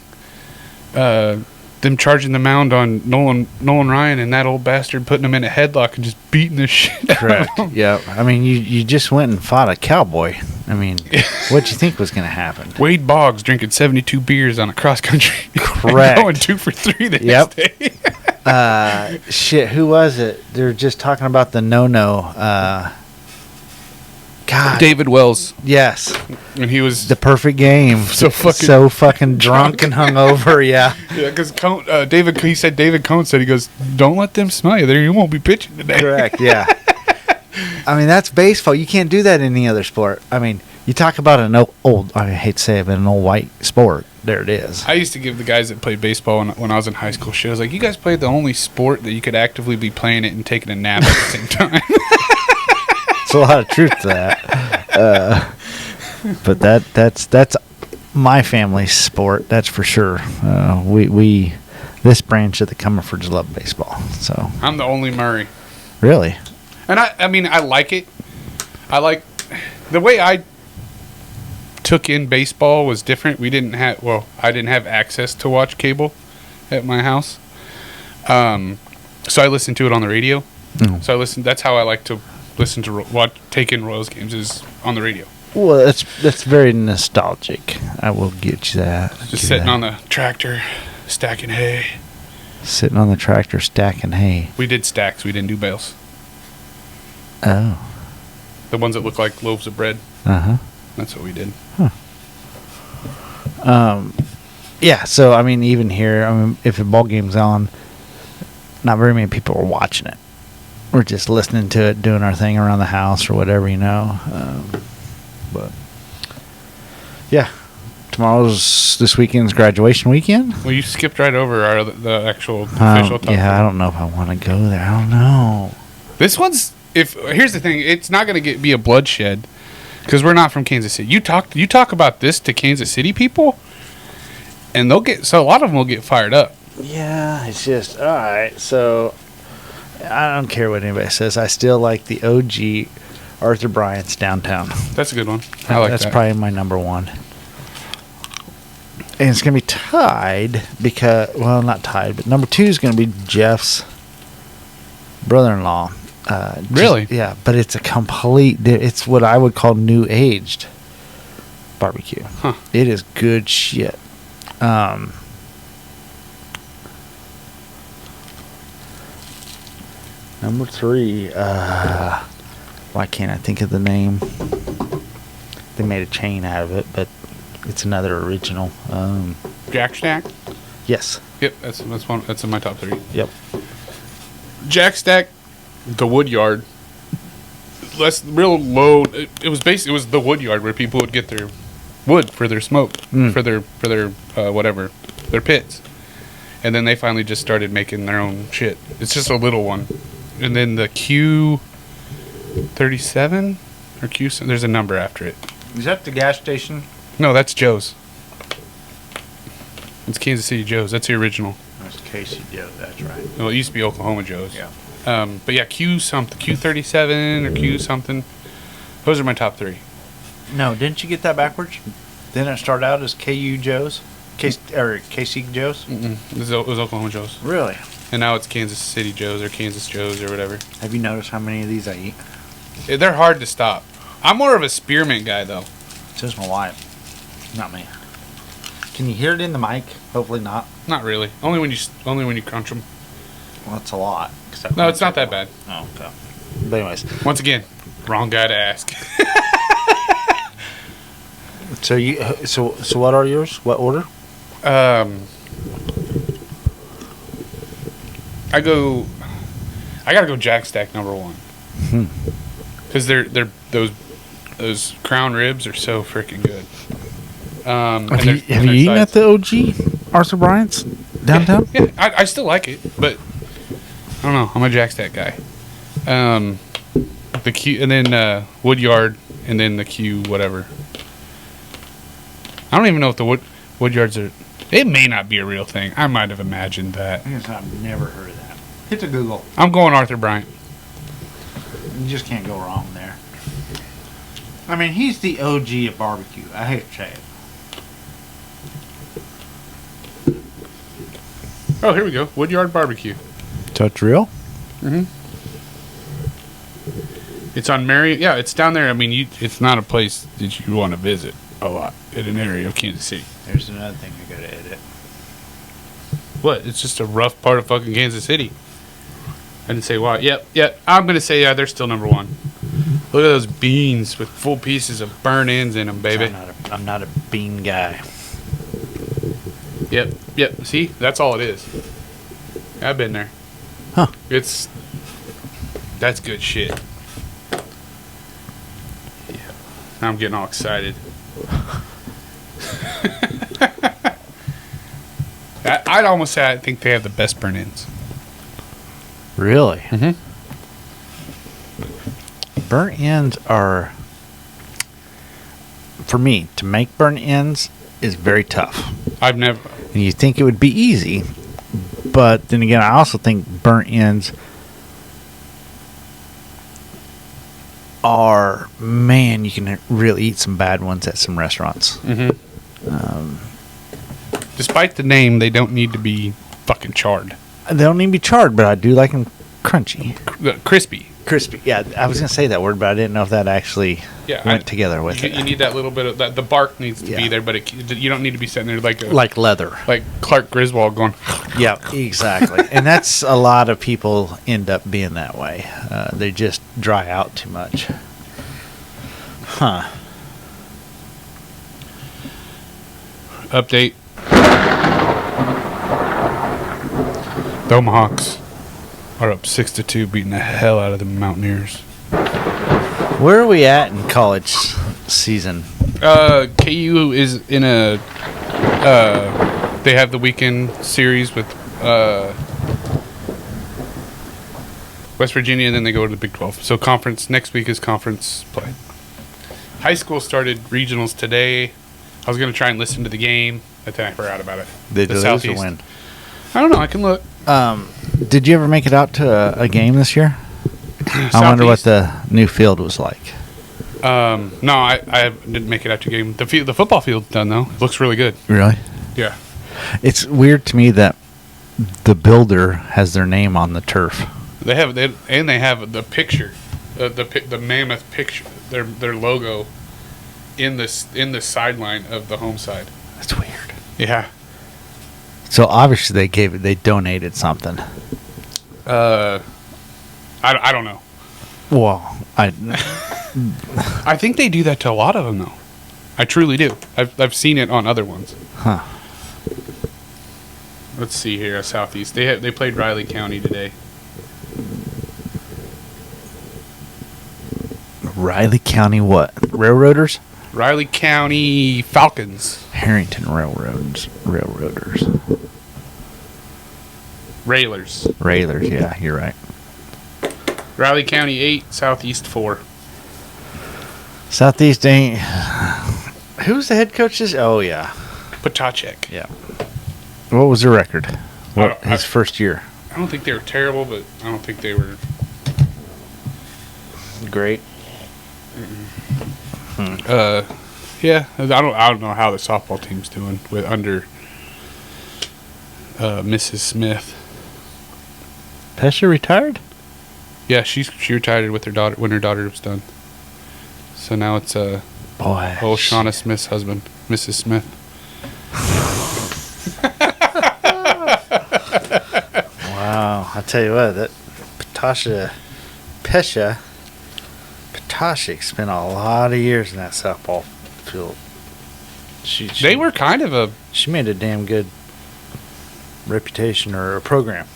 them charging the mound on Nolan Ryan and that old bastard putting him in a headlock and just beating the shit Correct. out of him. Yeah. I mean, you just went and fought a cowboy. I mean, what'd you think was going to happen? Wade Boggs drinking 72 beers on a cross country. Correct. Going 2 for 3 the Yep. next day. Shit, who was it? They're just talking about the no-no. God. David Wells, Yes. when he was The perfect game. So fucking drunk and hungover. Yeah. yeah, because David Cohn said, he goes, don't let them smell you there. You won't be pitching today. Correct. Yeah. I mean, that's baseball. You can't do that in any other sport. I mean, you talk about an old, I hate to say it, but an old white sport. There it is. I used to give the guys that played baseball when I was in high school shit. I was like, you guys played the only sport that you could actively be playing it and taking a nap at the same time. There's a lot of truth to that. But that's my family's sport. That's for sure. We this branch of the Comerfords love baseball. So I'm the only Murray. really, And I mean, I like it. I like the way I took in baseball was different. I didn't have access to watch cable at my house. So I listened to it on the radio. Mm. So that's how I like to listen to take in Royals games is on the radio. well, that's very nostalgic. I will get you that. Just sitting on the tractor, stacking hay. Sitting on the tractor stacking hay. We did stacks. We didn't do bales. Oh, The ones that look like loaves of bread. uh-huh. That's what we did. Yeah, so I mean, even here, I mean, if a ball game's on, not very many people are watching it. We're just listening to it, doing our thing around the house or whatever, you know. But yeah, this weekend's graduation weekend. Well, you skipped right over the actual official topic. Yeah, I don't know if I want to go there. I don't know. This one's here's the thing, it's not going to be a bloodshed because we're not from Kansas City. You talk about this to Kansas City people, and a lot of them will get fired up. Yeah, it's just all right. So I don't care what anybody says. I still like the OG Arthur Bryant's downtown. That's a good one. I like That's that. probably my number one. And it's going to be tied because, well, not tied, but number two is going to be Jeff's brother-in-law. Really? Yeah, but it's it's what I would call new aged barbecue. Huh. It is good shit. Number three, why can't I think of the name? They made a chain out of it, but It's another original. Jack Stack. Yes. Yep, that's one. That's in my top 3. Yep. Jack Stack, the wood yard. Real low. It was the wood yard where people would get their wood for their smoke, for their whatever, their pits. And then they finally just started making their own shit. It's just a little one. And then the Q37 or Q, there's a number after it. Is that the gas station? No, that's Joe's. It's Kansas City Joe's. That's the original. That's Casey Joe. That's right. Well, it used to be Oklahoma Joe's. Yeah. But yeah, Q37 or Q something. Those are my top 3. No, didn't you get that backwards? Didn't it start out as KU Joe's? KC Joe's? It was Oklahoma Joe's. Really? And now it's Kansas City Joe's or Kansas Joe's or whatever. Have you noticed how many of these I eat? They're hard to stop. I'm more of a spearmint guy, though. Just my wife. Not me. Can you hear it in the mic? Hopefully not. Not really. Only when you crunch them. Well, that's a lot. No, it's not that bad. Oh, okay. But anyways. Once again, wrong guy to ask. So what are yours? What order? I gotta go Jack Stack number 1. Because they're those crown ribs are so freaking good. Have you eaten at the OG Arthur Bryant's downtown? Yeah, I still like it, but I don't know. I'm a Jack Stack guy. The Q, and then Woodyard, and then the Q whatever. I don't even know if the Woodyards are. It may not be a real thing. I might have imagined that. I've never heard of that. Hit the Google. I'm going Arthur Bryant. You just can't go wrong there. I mean, he's the OG of barbecue. I hate to say it. Oh, here we go. Woodyard Barbecue. So it's real? It's on Marion. Yeah, it's down there. I mean, it's not a place that you want to visit a lot in an area of Kansas City. There's another thing I gotta edit. What? It's just a rough part of fucking Kansas City. I didn't say why. Yep. I'm gonna say they're still number 1. Look at those beans with full pieces of burnt ends in them, baby. I'm not a bean guy. Yep. See, that's all it is. I've been there. Huh. That's good shit. Yeah. Now I'm getting all excited. I'd almost say I think they have the best burnt ends. Really? Burnt ends are, for me, to make burnt ends is very tough. I've never. And you think it would be easy, but then again, I also think burnt ends are, man, you can really eat some bad ones at some restaurants. Despite the name, they don't need to be fucking charred. They don't need to be charred, but I do like them crunchy. Crispy. Crispy. Yeah, I was going to say that word, but I didn't know if that actually went together with it. You need that little bit of that. The bark needs to be there, but you don't need to be sitting there like leather. Like Clark Griswold going. Yeah, exactly. And that's a lot of people end up being that way. They just dry out too much. Huh. Update. The Omahaws are up 6-2, beating the hell out of the Mountaineers. Where are we at in college season? KU is in a. They have the weekend series with West Virginia, and then they go to the Big 12. So conference next week is conference play. High school started regionals today. I was going to try and listen to the game, but then I forgot about it. Did they lose or win? I don't know. I can look. Did you ever make it out to a game this year? I wonder what the new field was like. No, I didn't make it out to a game. The football field's done, though. It looks really good. Really? Yeah. It's weird to me that the builder has their name on the turf. They have the picture, the mammoth picture, their logo in the sideline of the home side. That's weird. Yeah. So obviously they donated something. I don't know. Well, I think they do that to a lot of them though. I truly do. I've seen it on other ones. Huh. Let's see here at Southeast. They played Riley County today. Riley County what? Railroaders? Riley County Falcons. Harrington Railroaders. Railers. Railers, yeah, you're right. Riley County 8, Southeast 4. Southeast ain't... Who's the head coach? Oh, yeah. Potacek. Yeah. What was their record? His first year? I don't think they were terrible, but I don't think they were great. Yeah. I don't know how the softball team's doing with under Mrs. Smith. Pesha retired? Yeah, she retired with her daughter when her daughter was done. So now it's Boy. Shauna Smith's husband, Mrs. Smith. Wow, I tell you what, that Pesha Potashik spent a lot of years in that softball field. They were kind of a... She made a damn good reputation or a program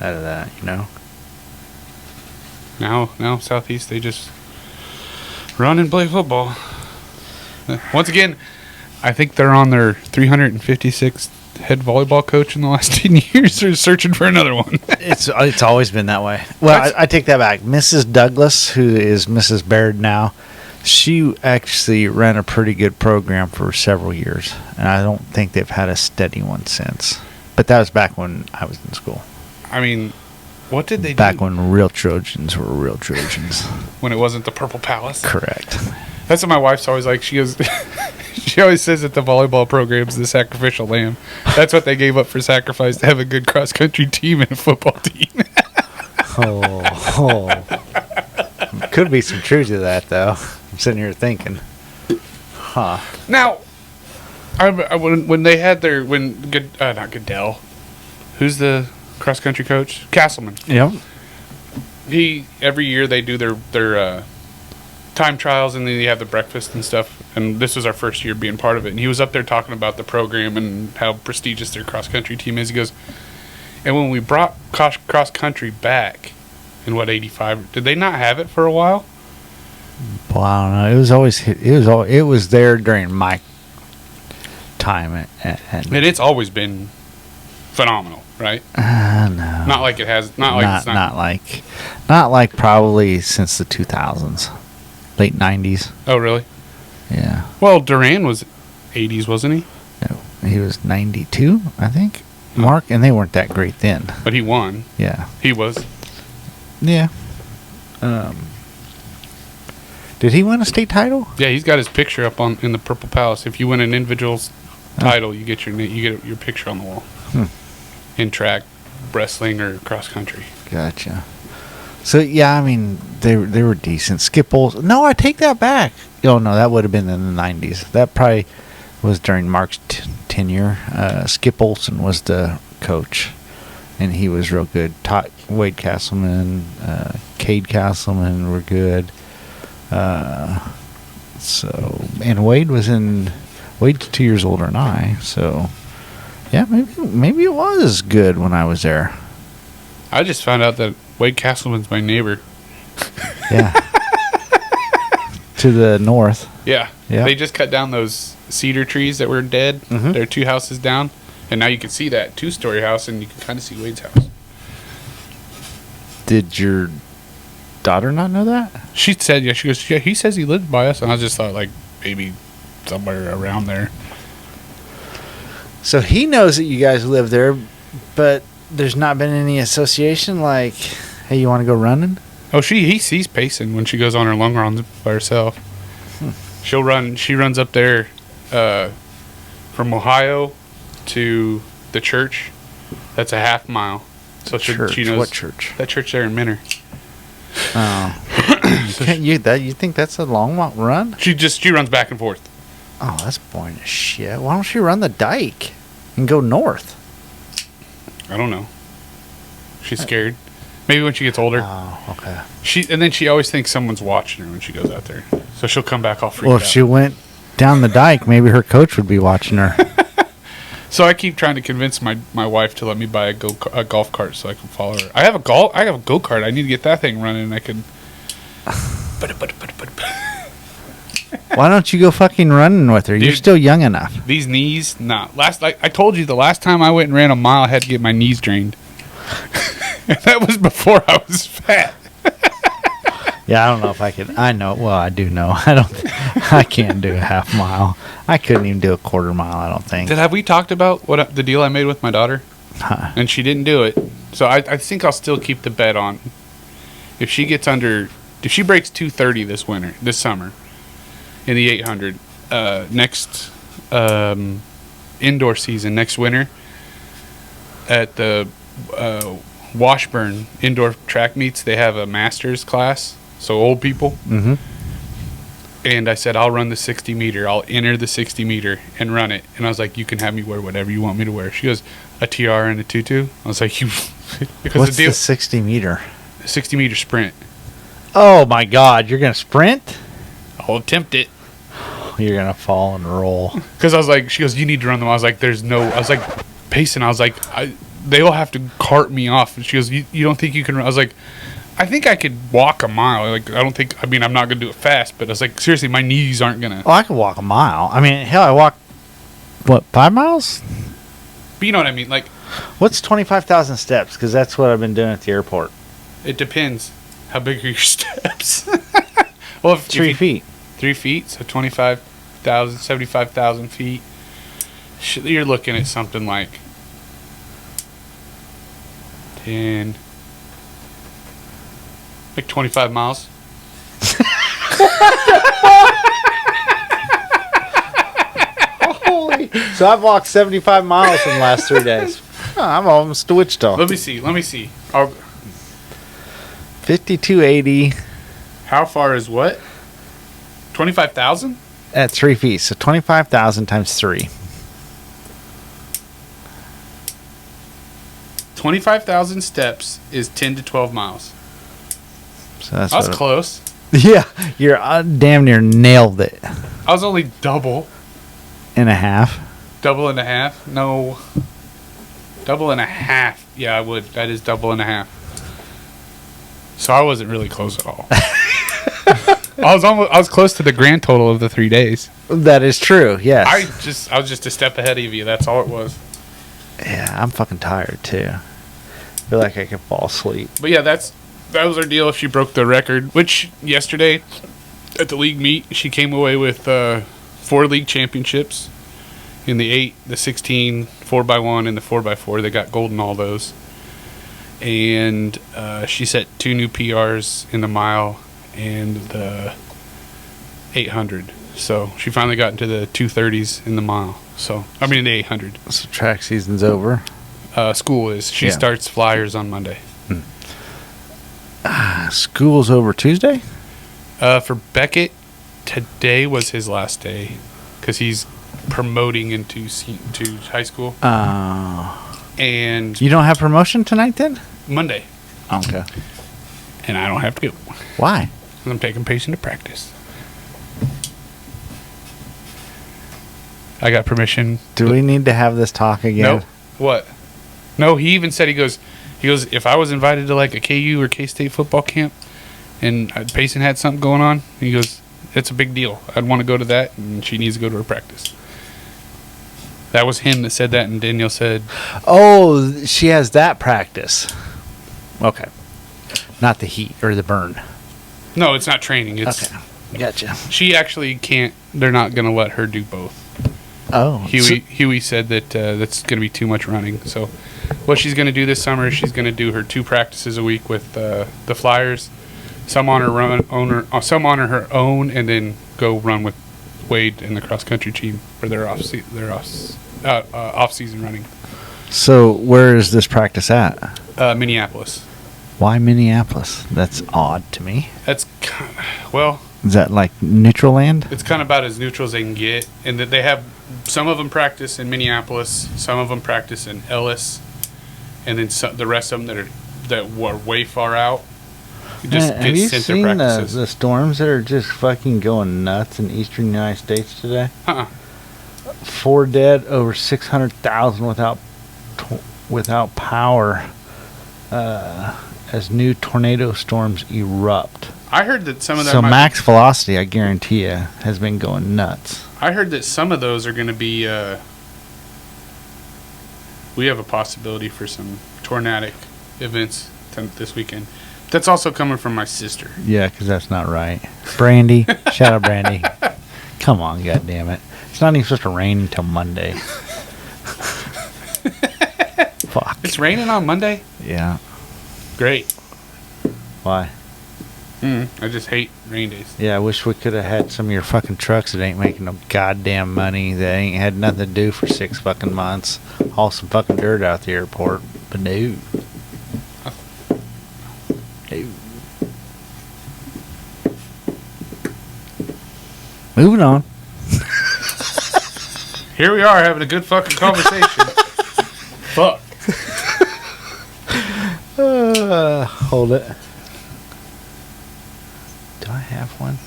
out of that, you know? Now Southeast, they just run and play football. Once again, I think they're on their 356th head volleyball coach in the last 10 years. They're searching for another one. It's always been that way. Well, I take that back. Mrs. Douglas, who is Mrs. Baird now, she actually ran a pretty good program for several years, and I don't think they've had a steady one since. But that was back when I was in school. I mean, what did they back do? when real Trojans were real Trojans. When it wasn't the Purple Palace? Correct. That's what my wife's always like. She goes, she always says that the volleyball program's the sacrificial lamb. That's what they gave up for sacrifice to have a good cross country team and a football team. Could be some truth to that, though. I'm sitting here thinking, Now, when they had their not Goodell, who's the cross country coach? Castleman. Yep. Every year they do their time trials, and then they have the breakfast and stuff. And this was our first year being part of it. And he was up there talking about the program and how prestigious their cross country team is. He goes, and when we brought cross country back in 85, did they not have it for a while? Well, I don't know. It was there during my time And it's always been phenomenal, right? No. Not like it has. Not like probably since the 2000s, late 90s. Oh, really? Yeah. Well, Duran was 80s, wasn't he? No, he was 92, I think. Mark, and they weren't that great then. But he won. Yeah. He was. Yeah. Did he win a state title? Yeah, he's got his picture up in the Purple Palace. If you win an individual's title, you get your picture on the wall. In track, wrestling, or cross country. Gotcha. So yeah, I mean they were decent. Skip Olson. No, I take that back. Oh no, that would have been in the 90s. That probably was during Mark's tenure. Skip Olson was the coach, and he was real good. Wade Castleman, Cade Castleman were good. And Wade's 2 years older than I, so yeah, maybe it was good when I was there. I just found out that Wade Castleman's my neighbor. Yeah. To the north. Yeah. Yeah. They just cut down those cedar trees that were dead. Mm-hmm. They're 2 houses down, and now you can see that 2-story house, and you can kind of see Wade's house. Did your daughter not know that? She said, yeah. She goes, yeah. He says he lived by us, and I just thought like maybe somewhere around there. So he knows that you guys live there, but there's not been any association like, hey, you want to go running? Oh, he sees Payson when she goes on her long runs by herself. She runs up there from Ohio to the church. That's a half mile. So she knows. What church? That church there in Minner. Oh. You think that's a long run? She runs back and forth. Oh, that's boring as shit. Why don't you run the dike and go north? I don't know. She's scared. Maybe when she gets older. Oh, okay. She always thinks someone's watching her when she goes out there. So she'll come back all freaked out. Well, if she went down the dike, maybe her coach would be watching her. So I keep trying to convince my wife to let me buy a golf cart so I can follow her. I have a go-kart. I need to get that thing running. And I can. Why don't you go fucking running with her? You're Dude, still young enough. These knees, nah. I told you the last time I went and ran a mile, I had to get my knees drained. And that was before I was fat. Yeah, I don't know if I could. I know. Well, I do know. I can't do a half mile. I couldn't even do a quarter mile, I don't think. Have we talked about the deal I made with my daughter? Huh. And she didn't do it. So I think I'll still keep the bet on. If she breaks 230 this summer, in the 800, next indoor season, next winter, at the Washburn indoor track meets, they have a master's class, so old people. Mm-hmm. And I said, I'll run the 60 meter. I'll enter the 60 meter and run it. And I was like, you can have me wear whatever you want me to wear. She goes, a tiara and a tutu. I was like, What's the 60 meter? 60 meter sprint. Oh my God, you're going to sprint? I'll attempt it. You're going to fall and roll. Because I was like, she goes, you need to run them. I was like, I was like pacing. I was like, they'll have to cart me off. And she goes, you don't think you can run? I was like, I think I could walk a mile. Like, I'm not going to do it fast, but I was like, seriously, my knees aren't going to. Oh, I could walk a mile. I mean, hell, I walked, 5 miles? But you know what I mean? Like, what's 25,000 steps? Because that's what I've been doing at the airport. It depends. How big are your steps? Well, 3 feet. 3 feet, so 25,000, 75,000 feet. You're looking at something like 10, like 25 miles. Holy! So I've walked 75 miles in the last 3 days. Oh, I'm almost to Wichita. Let me see. 5280 How far is what? 25,000? at 3 feet. So 25,000 times 3. 25,000 steps is 10 to 12 miles. So that's That's close. Yeah, you're damn near nailed it. I was only double And a half. and a half. No. Double and a half. Yeah, I would. That is double and a half. So I wasn't really close at all. I was close to the grand total of the 3 days. That is true. Yes. I was just a step ahead of you. That's all it was. Yeah, I'm fucking tired too. I feel like I could fall asleep. But yeah, that was our deal. She broke the record, which yesterday at the league meet, she came away with 4 league championships in the 8, the 16, 4x1, and the 4x4. They got gold in all those. And she set 2 new PRs in the mile and the 800. So she finally got into the 230s in the mile. So I mean the 800. So track season's over. School is. She starts flyers on Monday. School's over Tuesday? For Beckett, today was his last day because he's promoting into to high school. And You don't have promotion tonight then? Monday. Okay. And I don't have to go. Why? I'm taking Payson to practice. I got permission. Do we need to have this talk again? No. What? No, he even said, he goes, if I was invited to like a KU or K-State football camp and Payson had something going on, he goes, it's a big deal. I'd want to go to that, and she needs to go to her practice. That was him that said that, and Danielle said, Oh, she has that practice. Okay. Not the heat or the burn. no, it's not training. It's Okay. Gotcha. She actually can't. They're not going to let her do both. Oh. Huey said that that's going to be too much running. So what she's going to do this summer is she's going to do her 2 practices a week with the Flyers, some on her own, and then go run with Wade and the cross country team for their off season running. So where is this practice at? Minneapolis. Why Minneapolis? That's odd to me. That's well. Is that like neutral land? It's kind of about as neutral as they can get, and that they have some of them practice in Minneapolis, some of them practice in Ellis, and then the rest of them that were way far out. Just Have get you center seen practices. the storms that are just fucking going nuts in eastern United States today? 4 dead, over 600,000 without power as new tornado storms erupt. I heard that some of them. So max velocity, I guarantee you, has been going nuts. I heard that some of those are going to be. We have a possibility for some tornadic events this weekend. That's also coming from my sister. Yeah, because that's not right. Brandy, shout out Brandy. Come on, goddammit. It's not even supposed to rain until Monday. Fuck. It's raining on Monday? Yeah. Great. Why? I just hate rain days. Yeah, I wish we could have had some of your fucking trucks that ain't making no goddamn money, that ain't had nothing to do for 6 fucking months. Haul some fucking dirt out the airport. But no. No. Moving on. Here we are having a good fucking conversation. Fuck. Hold it. Do I have one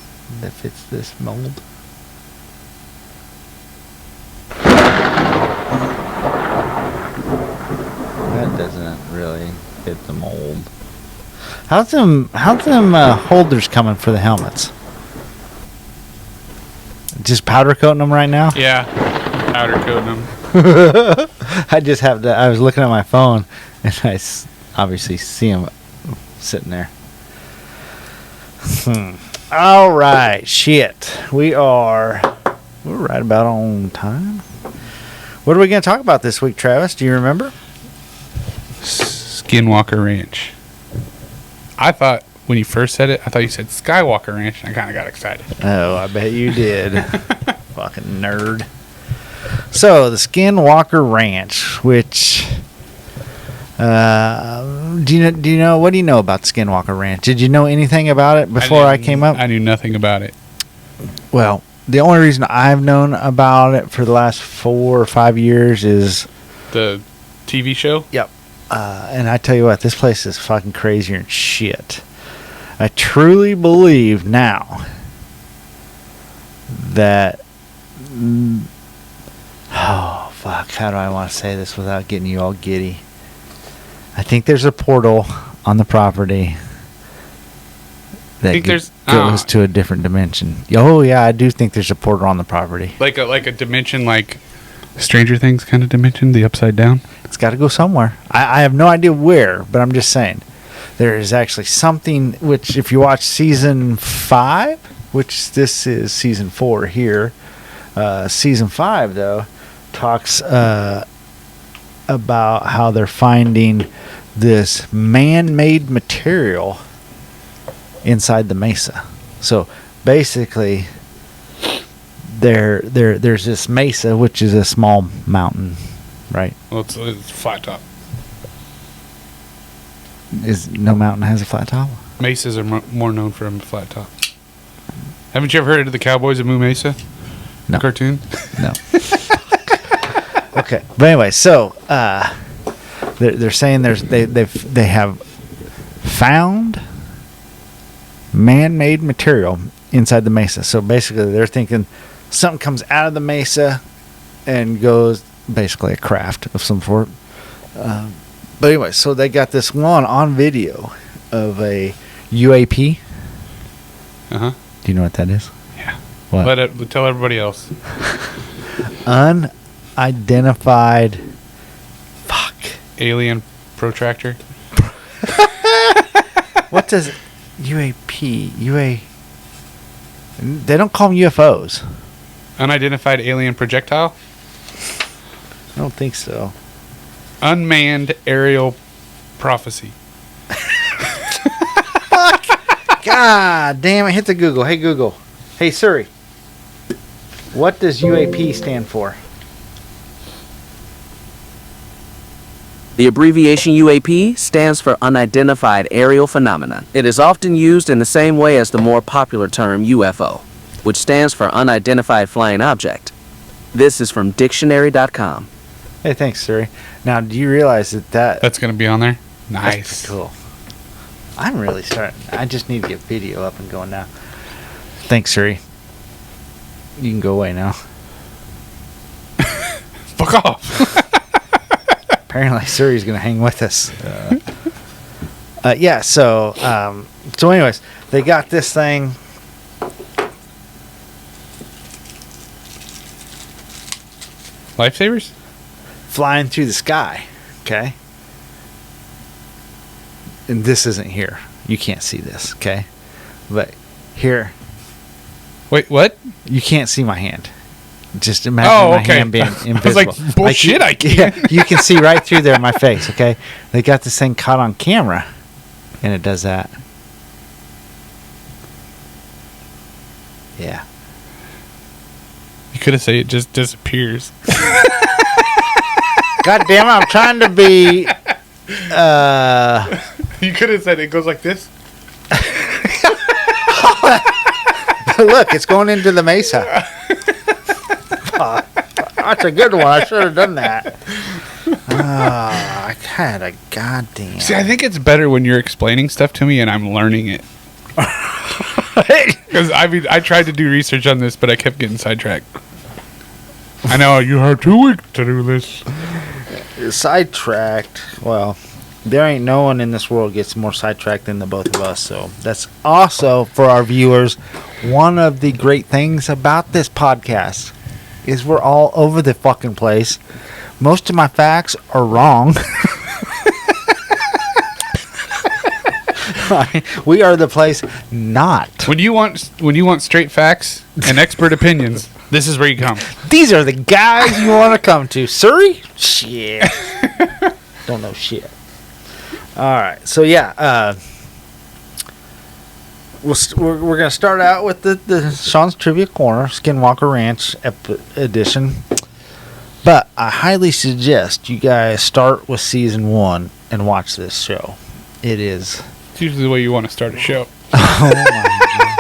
that fits this mold? That doesn't really fit the mold. How's them holders coming for the helmets? Just powder coating them right now? Yeah. Powder coating them. I just have to. I was looking at my phone and I obviously see them sitting there. All right, shit. We're right about on time. What are we going to talk about this week, Travis? Do you remember? Skinwalker Ranch. I thought when you first said it, I thought you said Skywalker Ranch, and I kind of got excited. Oh, I bet you did. Fucking nerd. So, the Skinwalker Ranch, which what do you know about the Skinwalker Ranch? Did you know anything about it before I came up? I knew nothing about it. Well, the only reason I've known about it for the last 4 or 5 years is The TV show? Yep. And I tell you what, this place is fucking crazier than shit. I truly believe now that oh fuck, how do I want to say this without getting you all giddy? I think there's a portal on the property that goes to a different dimension. Oh yeah, I do think there's a portal on the property. Like a dimension, like Stranger Things kind of dimension, the upside down. It's got to go somewhere. I have no idea where, but I'm just saying there is actually something. Which, if you watch season 5, which this is season 4 here, season 5 though talks about how they're finding this man-made material inside the mesa. So basically, there's this mesa, which is a small mountain, right? Well, it's flat top. No mountain has a flat top? Mesas are more known for a flat top. Haven't you ever heard of the Cowboys of Moo Mesa? No. Cartoon? No. Okay, but anyway, so they're saying they have found man-made material inside the mesa. So basically, they're thinking something comes out of the mesa and goes basically a craft of some sort. But anyway, so they got this one on video of a UAP. Uh-huh. Do you know what that is? Yeah. What? Tell everybody else. Unidentified. Fuck. Alien protractor. What does UAP? They don't call them UFOs. Unidentified alien projectile. I don't think so. Unmanned aerial prophecy. God damn it! Hit the Google. Hey Google. Hey Siri. What does UAP stand for? The abbreviation UAP stands for Unidentified Aerial Phenomenon. It is often used in the same way as the more popular term UFO, which stands for Unidentified Flying Object. This is from dictionary.com. Hey, thanks, Siri. Now, do you realize that That's going to be on there? that's Nice. pretty cool? I'm really starting. I just need to get video up and going now. Thanks, Siri. You can go away now. Fuck off. Apparently, Siri's gonna hang with us. Yeah. So anyways, they got this thing. Lifesavers? Flying through the sky. Okay. And this isn't here. You can't see this. Okay. But here, Wait, what? you can't see my hand. Just imagine my hand being invisible. I was like, bullshit, I can't. Yeah, you can see right through there in my face, okay? They got this thing caught on camera, and it does that. Yeah. You could have said it just disappears. God damn it, I'm trying to be... You could have said it goes like this. Look, it's going into the mesa. That's a good one. I should have done that. I had a goddamn... See, I think it's better when you're explaining stuff to me and I'm learning it. Because I tried to do research on this, but I kept getting sidetracked. I know you have 2 weeks to do this. Sidetracked. Well, there ain't no one in this world gets more sidetracked than the both of us. So that's also, for our viewers, one of the great things about this podcast is we're all over the fucking place. Most of my facts are wrong. We are the place not. When you want straight facts and expert opinions, this is where you come. These are the guys you want to come to. Surrey? Shit. Don't know shit. All right. So, yeah. We're going to start out with the Shawn's Trivia Corner, Skinwalker Ranch edition. But I highly suggest you guys start with season 1 and watch this show. It is... It's usually the way you want to start a show. Oh, my God.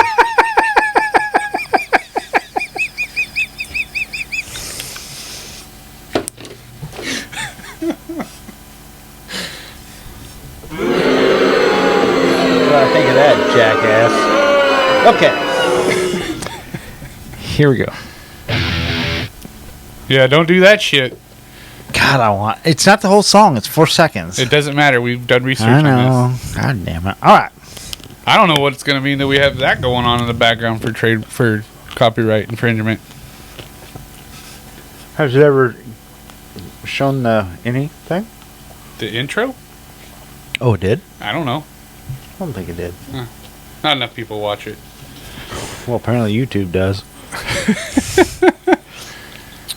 What do I think of that, jackass? Okay. Here we go. Yeah, don't do that shit. God, it's not the whole song. It's 4 seconds. It doesn't matter. We've done research I on know. this. God damn it. All right. I don't know what it's going to mean that we have that going on in the background for copyright infringement. Has it ever shown anything? The intro? Oh, it did? I don't know. I don't think it did. Not enough people watch it. Well, apparently YouTube does.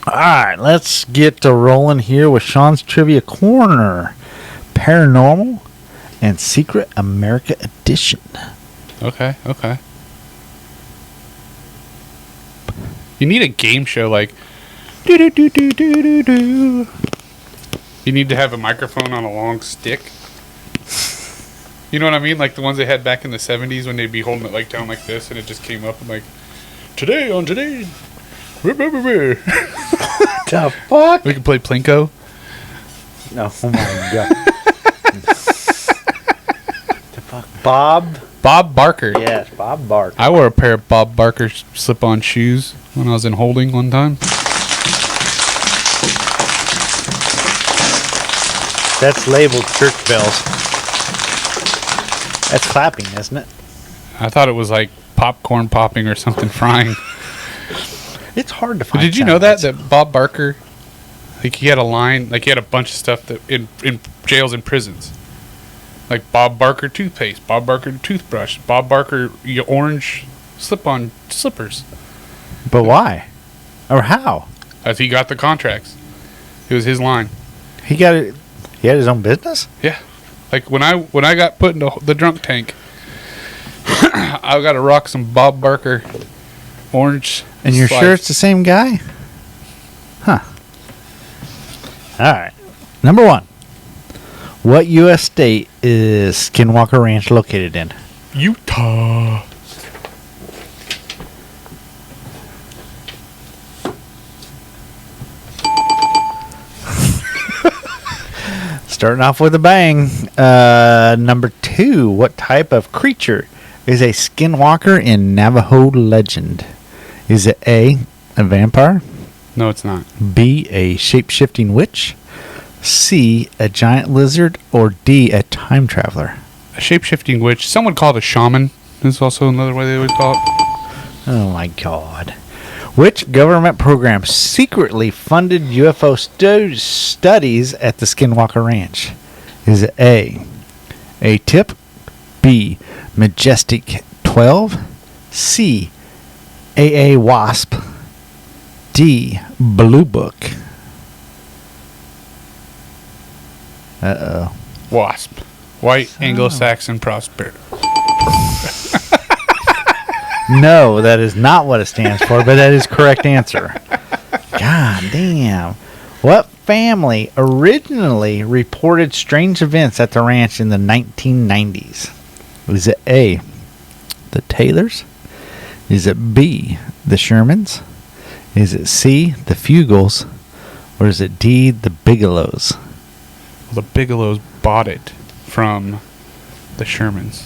All right, let's get to rolling here with Shawn's Trivia Corner. Paranormal and Secret America Edition. Okay. You need a game show like... do-do-do-do-do-do-do. You need to have a microphone on a long stick. You know what I mean? Like the ones they had back in the 70s when they'd be holding it like down like this and it just came up and like... Today. The fuck? We can play Plinko. No, oh my God. The fuck? Bob Barker. Yes, Bob Barker. I wore a pair of Bob Barker slip-on shoes when I was in holding one time. That's labeled church bells. That's clapping, isn't it? I thought it was like popcorn popping or something frying. It's hard to find. Did you know that Bob Barker, like he had a line, like he had a bunch of stuff that in jails and prisons, like Bob Barker toothpaste, Bob Barker toothbrush, Bob Barker orange slip-on slippers. But why? Or how? As he got the contracts, it was his line. He got it. He had his own business. Yeah, like when I got put into the drunk tank, I got to rock some Bob Barker orange. And you're slice. sure it's the same guy? Huh. All right. Number 1. What U.S. state is Skinwalker Ranch located in? Utah. Starting off with a bang. Number 10. 2. What type of creature is a skinwalker in Navajo legend? Is it A, a vampire? No, it's not. B, a shape-shifting witch? C, a giant lizard? Or D, a time traveler? A shape-shifting witch. Some would call it a shaman. Is also another way they would call it. Oh my God. Which government program secretly funded UFO studies at the Skinwalker Ranch? Is it A, tip? B, Majestic 12? C, AA Wasp? D, Blue Book? Uh-oh. WASP. White Anglo-Saxon Prosperity. No, that is not what it stands for, but that is correct answer. God damn. What family originally reported strange events at the ranch in the 1990s? Is it A, the Taylors? Is it B, the Shermans? Is it C, the Fugals? Or is it D, the Bigelows? Well, the Bigelows bought it from the Shermans.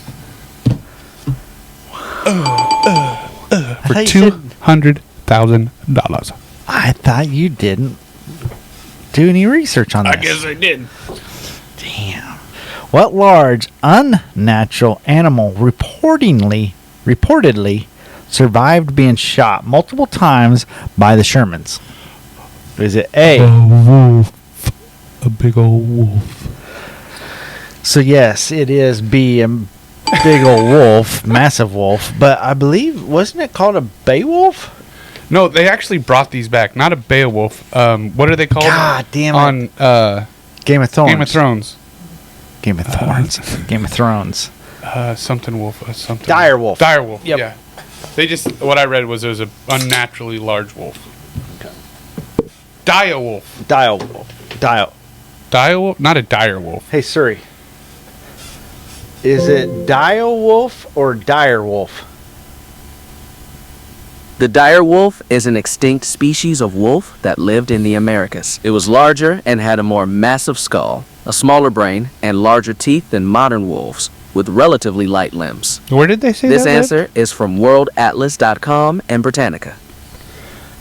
For $200,000. I thought you didn't do any research on this. I guess I did. Damn. What large unnatural animal reportedly survived being shot multiple times by the Shermans? Is it A? A wolf. A big old wolf. So yes, it is B, a big old wolf, massive wolf. But I believe, wasn't it called a Beowulf? No, they actually brought these back. Not a Beowulf. What are they called? God damn it. On Game of Thrones. Game of Thrones. Game of Thorns. Game of Thrones. Something wolf. Something. Direwolf. Direwolf. Yep. Yeah. They just, what I read was it was an unnaturally large wolf. Direwolf. Direwolf. Direwolf? Not a direwolf. Hey Siri. Is it direwolf or direwolf? The dire wolf is an extinct species of wolf that lived in the Americas. It was larger and had a more massive skull, a smaller brain, and larger teeth than modern wolves, with relatively light limbs. Where did they say This that? answer is from worldatlas.com and Britannica.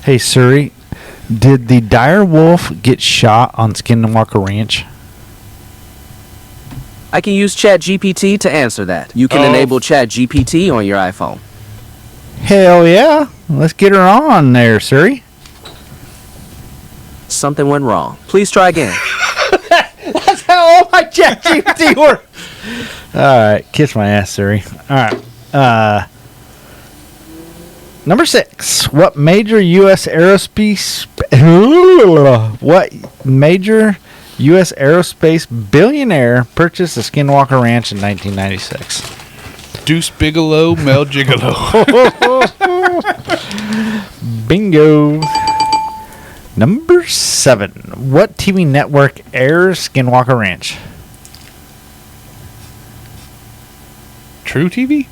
Hey Siri, did the dire wolf get shot on Skinwalker Ranch? I can use ChatGPT to answer that. You can enable ChatGPT on your iPhone. Hell yeah. Let's get her on there, Siri. Something went wrong. Please try again. That's how all my ChatGPT works. Alright, kiss my ass, Siri. Alright. Number 6. What major U.S. aerospace billionaire purchased the Skinwalker Ranch in 1996? Deuce Bigelow, Mel Gigolo. Bingo. Number 7. What TV network airs Skinwalker Ranch? True TV?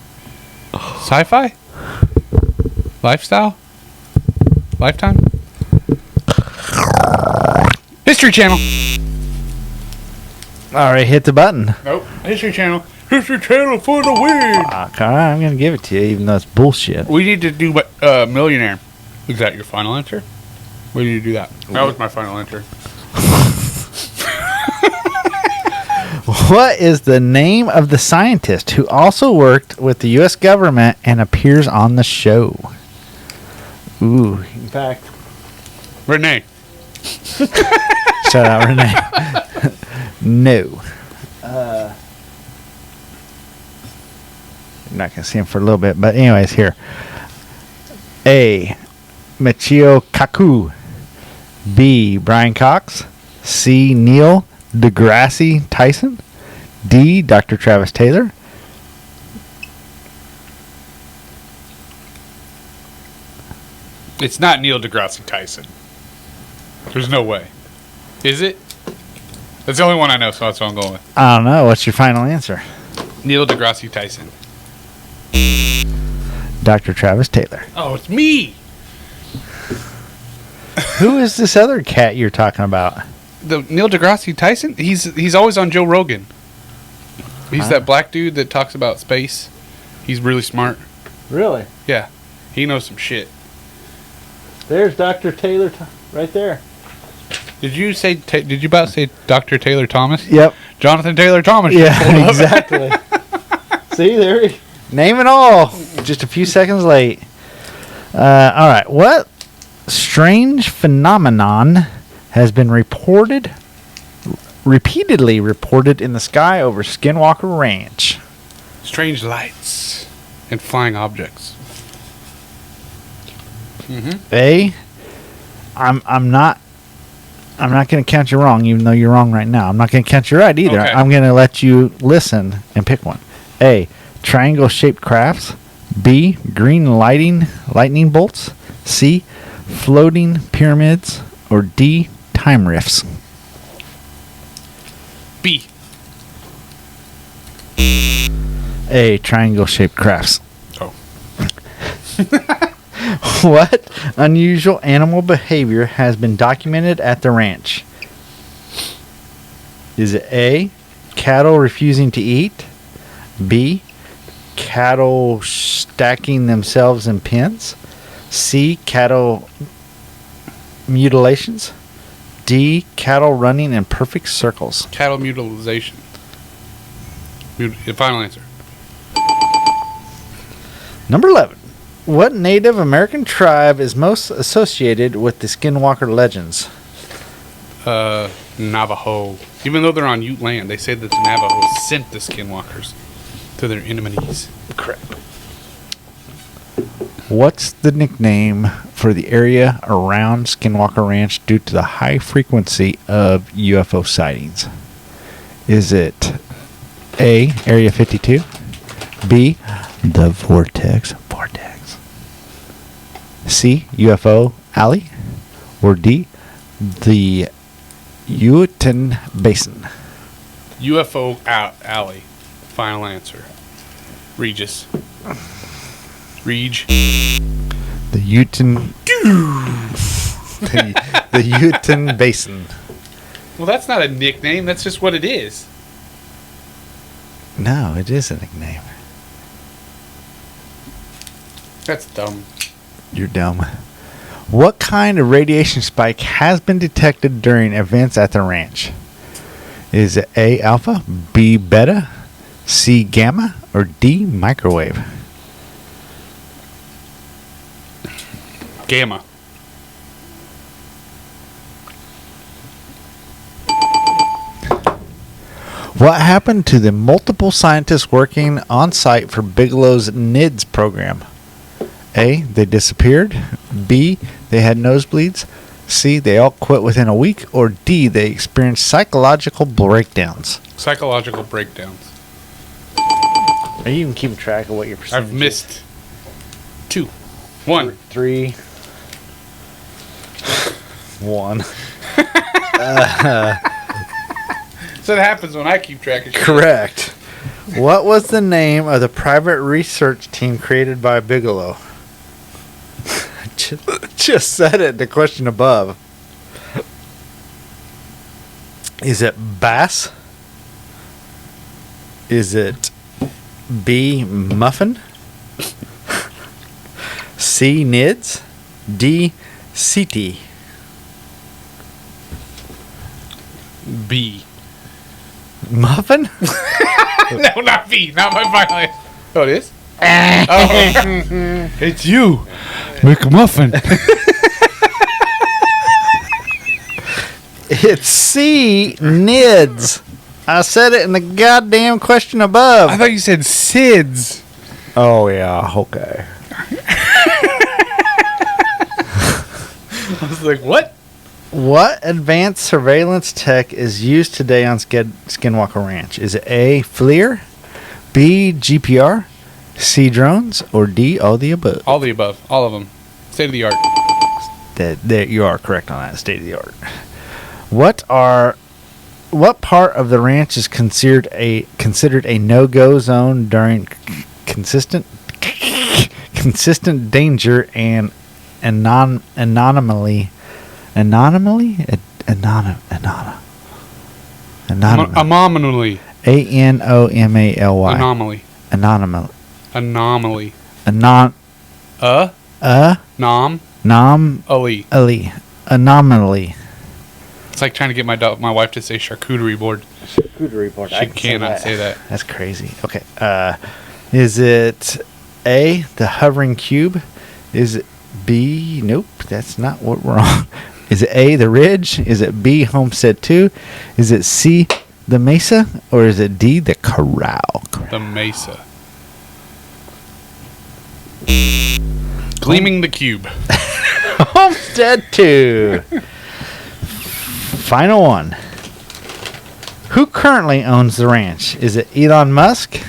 Sci-fi? Lifestyle? Lifetime? History Channel. Alright, hit the button. Nope. History Channel. History Channel for the win. Okay, I'm going to give it to you, even though it's bullshit. We need to do Millionaire. Is that your final answer? We need to do that. That was my final answer. What is the name of the scientist who also worked with the U.S. government and appears on the show? Ooh, in fact. Renee. Shout out, Renee. No. I'm not going to see him for a little bit, but anyways, here. A. Michio Kaku. B. Brian Cox. C. Neil deGrasse Tyson. D. Dr. Travis Taylor. It's not Neil deGrasse Tyson. There's no way. Is it? That's the only one I know, so that's what I'm going with. I don't know. What's your final answer? Neil deGrasse Tyson. Dr. Travis Taylor. Oh, it's me! Who is this other cat you're talking about? The Neil deGrasse Tyson? He's always on Joe Rogan. He's that black dude that talks about space. He's really smart. Really? Yeah. He knows some shit. There's Dr. Taylor right there. Did you about to say Dr. Taylor Thomas? Yep. Jonathan Taylor Thomas. just pulled Yeah, up. exactly. See, there. Name it all. Just a few seconds late. All right. What strange phenomenon has been repeatedly reported in the sky over Skinwalker Ranch? Strange lights and flying objects. A. I'm not going to count you wrong, even though you're wrong right now. I'm not going to count you right either. Okay. I'm going to let you listen and pick one. A. Triangle-shaped crafts. B. Green lightning bolts. C. Floating pyramids. Or D. Time rifts. B. A. Triangle-shaped crafts. Oh. What unusual animal behavior has been documented at the ranch? Is it A. Cattle refusing to eat? B. Cattle stacking themselves in pens? C. Cattle mutilations? D. Cattle running in perfect circles. Cattle mutilation. Final answer. Number 11. What Native American tribe is most associated with the Skinwalker legends? Navajo. Even though they're on Ute land, they say that the Navajos sent the Skinwalkers to their enemies. Correct. What's the nickname for the area around Skinwalker Ranch due to the high frequency of UFO sightings? Is it A. Area 52? B. The Vortex. C. UFO Alley? Or D. The Uinta Basin? UFO alley. Final answer. Regis. The Uinta... the Uinta Basin. Well, that's not a nickname. That's just what it is. No, it is a nickname. That's dumb. You're dumb. What kind of radiation spike has been detected during events at the ranch? Is it A. Alpha, B. Beta, C. Gamma, or D. Microwave? Gamma. What happened to the multiple scientists working on site for Bigelow's NIDS program? A. They disappeared. B. They had nosebleeds. C. They all quit within a week. Or D. They experienced psychological breakdowns. Psychological breakdowns. Are you even keeping track of what your percentage I've missed 2. 1. 3. 1. So that happens when I keep track of shit. Correct. What was the name of the private research team created by Bigelow? Just said it. The question above. Is it Bass? Is it B. Muffin? C. NIDS? D. CT? B. Muffin? No, not B. Not my final answer. Oh, it is? Oh. It's you. McMuffin. It's C. NIDS. I said it in the goddamn question above. I thought you said SIDS. Oh, yeah. Okay. I was like, what? What advanced surveillance tech is used today on Skinwalker Ranch? Is it A. FLIR, B. GPR, C. drones, or D. all the above? All the above. All of them. State of the art. That you are correct on that. State of the art. What part of the ranch is considered a no-go zone during consistent danger and anomaly? Anomaly. Anomaly. Anomaly. Anomaly. Anomaly. Anon. Nom. Nom. Ali. Ali. Anomaly. It's like trying to get my wife to say charcuterie board. Charcuterie board. She cannot say that. That's crazy. Okay. Is it A, the hovering cube? Is it B? Nope, that's not what we're on. Is it A, the ridge? Is it B, Homestead 2? Is it C, the mesa? Or is it D, the corral? The mesa. Gleaming the cube. Homestead 2. Final one. Who currently owns the ranch? Is it Elon Musk,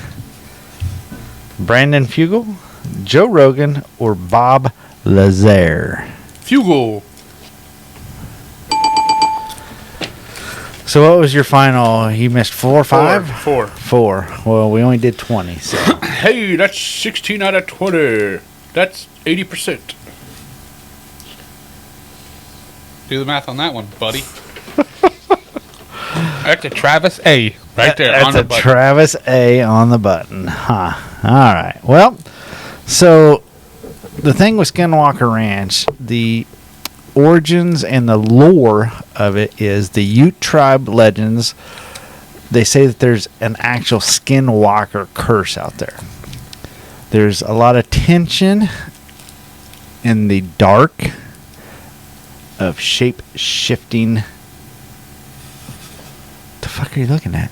Brandon Fugal, Joe Rogan, or Bob Lazare? Fugal. So what was your final? He missed 4 or 5? 4. 4. Well, we only did 20. So. Hey, that's 16 out of 20. That's 80%. Do the math on that one, buddy. That's a Travis A. Right there. That's on the a button. Travis A on the button. Huh. All right. Well, so the thing with Skinwalker Ranch, the origins and the lore of it is the Ute tribe legends. They say that there's an actual Skinwalker curse out there. There's a lot of tension in the dark of shape-shifting. The fuck are you looking at?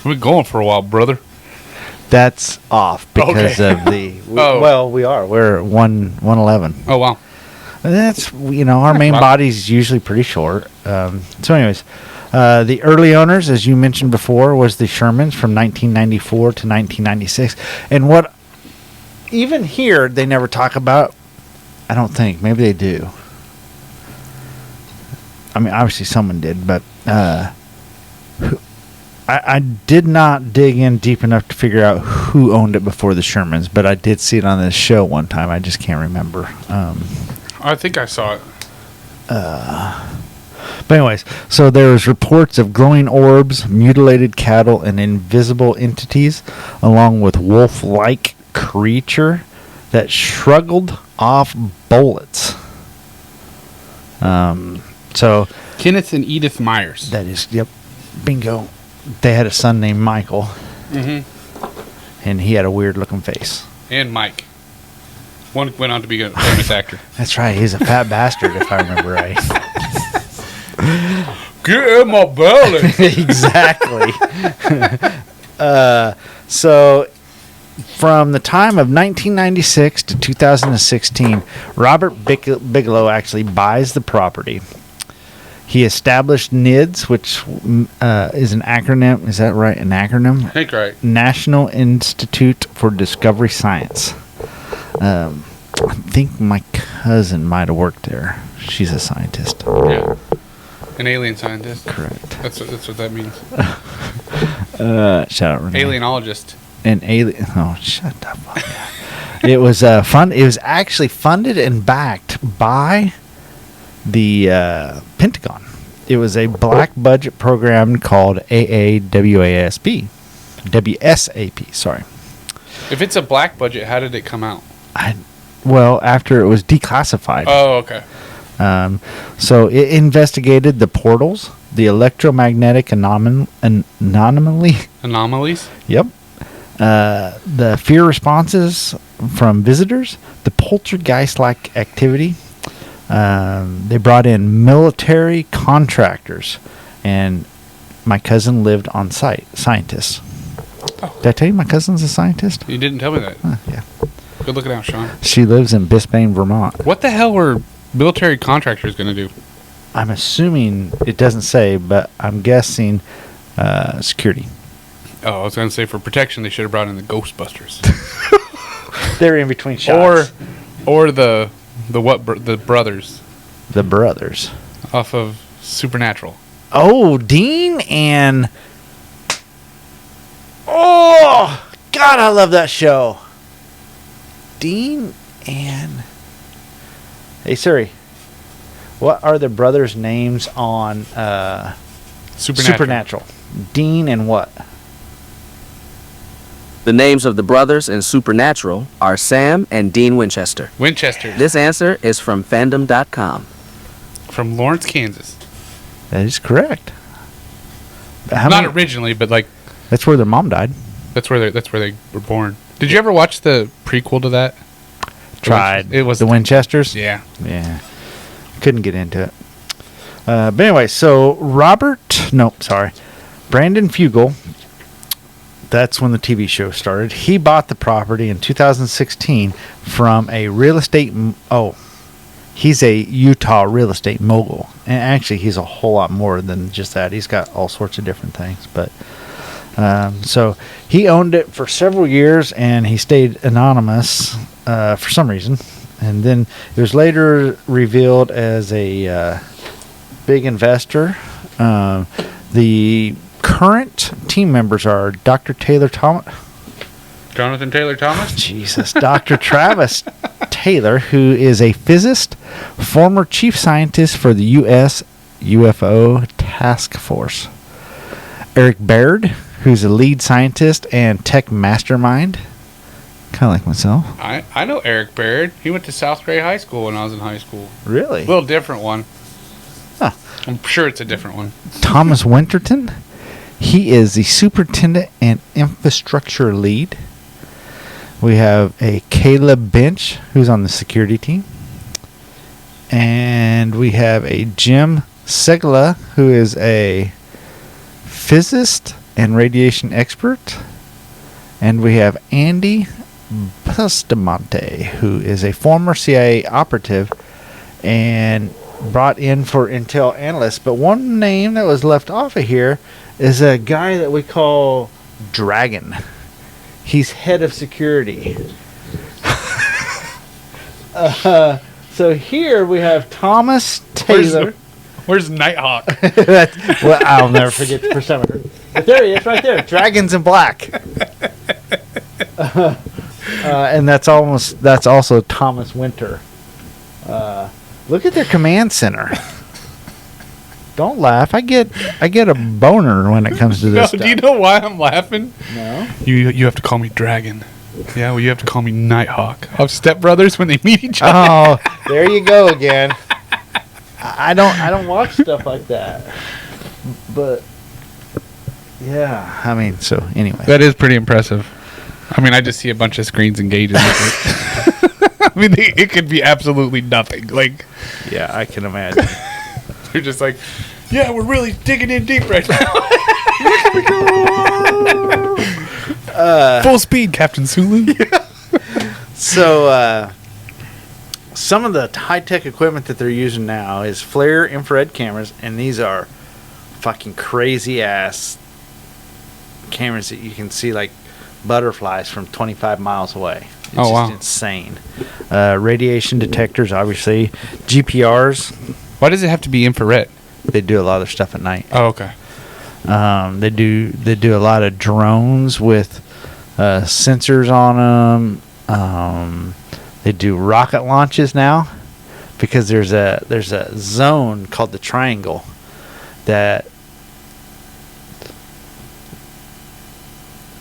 We're going for a while, brother. That's off because Okay. of the. Oh. Well, we are. We're 111. Oh, wow. And that's, our main Wow. body's usually pretty short. So, anyways, the early owners, as you mentioned before, was the Shermans from 1994 to 1996. And what, even here, they never talk about. I don't think. Maybe they do. I mean, obviously someone did, but I did not dig in deep enough to figure out who owned it before the Shermans, but I did see it on this show one time. I just can't remember. I think I saw it. But anyways, so there's reports of glowing orbs, mutilated cattle, and invisible entities, along with wolf-like creature that shrugged off bullets. So Kenneth and Edith Myers. that is, yep, bingo. They had a son named Michael, and he had a weird-looking face. And Mike. One went on to be a famous actor. That's right. He's a fat bastard, if I remember right. Get in my belly. Exactly. So, from the time of 1996 to 2016, Robert Bigelow actually buys the property. He established NIDS, which is an acronym. Is that right? An acronym? I think right. National Institute for Discovery Science. I think my cousin might have worked there. She's a scientist. Yeah. An alien scientist. Correct. That's what that means. Shout out Renee. Alienologist. An alien. Oh, shut up. It was fun. It was actually funded and backed by the Pentagon. It was a black budget program called AAWASP. WSAP, sorry. If it's a black budget, how did it come out? Well, after it was declassified. Oh, okay. So it investigated the portals, the electromagnetic anomaly. Anomalies? Yep. The fear responses from visitors, the poltergeist-like activity. They brought in military contractors, and my cousin lived on site. Scientists. Oh. Did I tell you my cousin's a scientist? You didn't tell me that. Yeah. Good looking out, Sean. She lives in Bisbane, Vermont. What the hell were military contractors going to do? I'm assuming, it doesn't say, but I'm guessing security. Oh, I was going to say for protection, they should have brought in the Ghostbusters. They're in between shots. Or the brothers The brothers. off of Supernatural. Oh, Dean and... Oh, God, I love that show. Dean and... Hey, Siri. What are the brothers' names on Supernatural. Supernatural? Dean and what? The names of the brothers in Supernatural are Sam and Dean Winchester. Winchester. This answer is from fandom.com. From Lawrence, Kansas. That is correct. Not originally, but like That's where their mom died. that's where they were born. Did you ever watch the prequel to that? Tried. It was the Winchesters. Yeah. Yeah. Couldn't get into it. But anyway, so Brandon Fugal, that's when the TV show started. He bought the property in 2016 from a real estate... he's a Utah real estate mogul. And actually, he's a whole lot more than just that. He's got all sorts of different things. But so he owned it for several years, and he stayed anonymous for some reason. And then it was later revealed as a big investor. The current team members are Dr. Jonathan Taylor Thomas? Jesus. Dr. Travis Taylor, who is a physicist, former chief scientist for the U.S. UFO Task Force. Eric Baird, who's a lead scientist and tech mastermind. Kind of like myself. I know Eric Baird. He went to South Gray High School when I was in high school. Really? A little different one. Huh. I'm sure it's a different one. Thomas Winterton. He is the superintendent and infrastructure lead. We have a Caleb Bench, who's on the security team. And we have a Jim Segala, who is a physicist and radiation expert. And we have Andy Bustamante, who is a former CIA operative and brought in for intel analyst. But one name that was left off of here is a guy that we call Dragon. He's head of security. So here we have Thomas Taylor. Where's Nighthawk? Well, I'll never forget the first time I heard. But there he is, right there. Dragons in black. And that's also Thomas Winter. Look at their command center. Don't laugh. I get a boner when it comes to this stuff. Do you know why I'm laughing? No. You have to call me Dragon. Yeah, well, you have to call me Nighthawk. Of Step Brothers when they meet each other. Oh, there you go again. I don't watch stuff like that. But yeah, I mean, so anyway. That is pretty impressive. I mean, I just see a bunch of screens and gauges. I mean, it could be absolutely nothing. Like, Yeah, I can imagine. you're just like, yeah, we're really digging in deep right now. Full speed, Captain Sulu. So, some of the high-tech equipment that they're using now is flare infrared cameras, and these are fucking crazy-ass cameras that you can see like butterflies from 25 miles away. It's just insane. Radiation detectors, obviously. GPRs. Why does it have to be infrared? They do a lot of stuff at night. Oh, okay. They do a lot of drones with sensors on them. They do rocket launches now because there's a zone called the Triangle that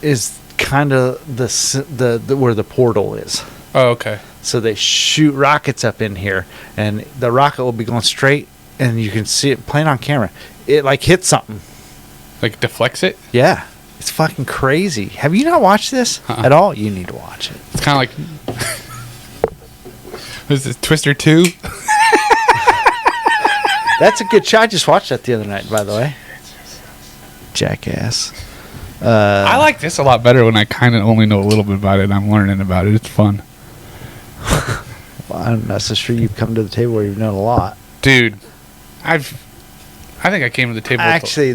is kind of the where the portal is. Oh, okay. So they shoot rockets up in here, and the rocket will be going straight, and you can see it playing on camera. It like hits something. Like deflects it? Yeah. It's fucking crazy. Have you not watched this at all? You need to watch it. It's kind of like... What is this, Twister 2? That's a good show. I just watched that the other night, by the way. Jackass. I like this a lot better when I kind of only know a little bit about it and I'm learning about it. It's fun. Well, I'm not so sure you've come to the table where you've known a lot. Dude, I think I came to the table... Actually,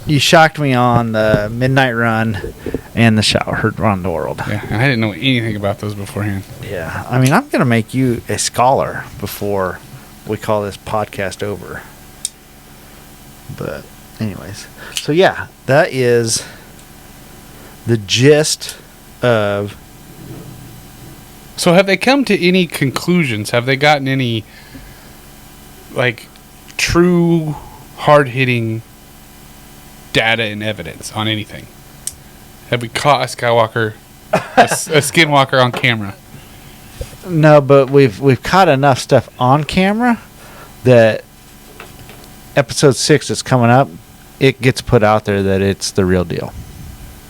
you shocked me on the Midnight Run and the Shower Around the World. Yeah, and I didn't know anything about those beforehand. Yeah, I mean, I'm going to make you a scholar before we call this podcast over. But anyways, so yeah, that is the gist of... So have they come to any conclusions? Have they gotten any, like, true, hard-hitting data and evidence on anything? Have we caught a Skywalker, a Skinwalker on camera? No, but we've caught enough stuff on camera that episode 6 that's coming up, it gets put out there that it's the real deal.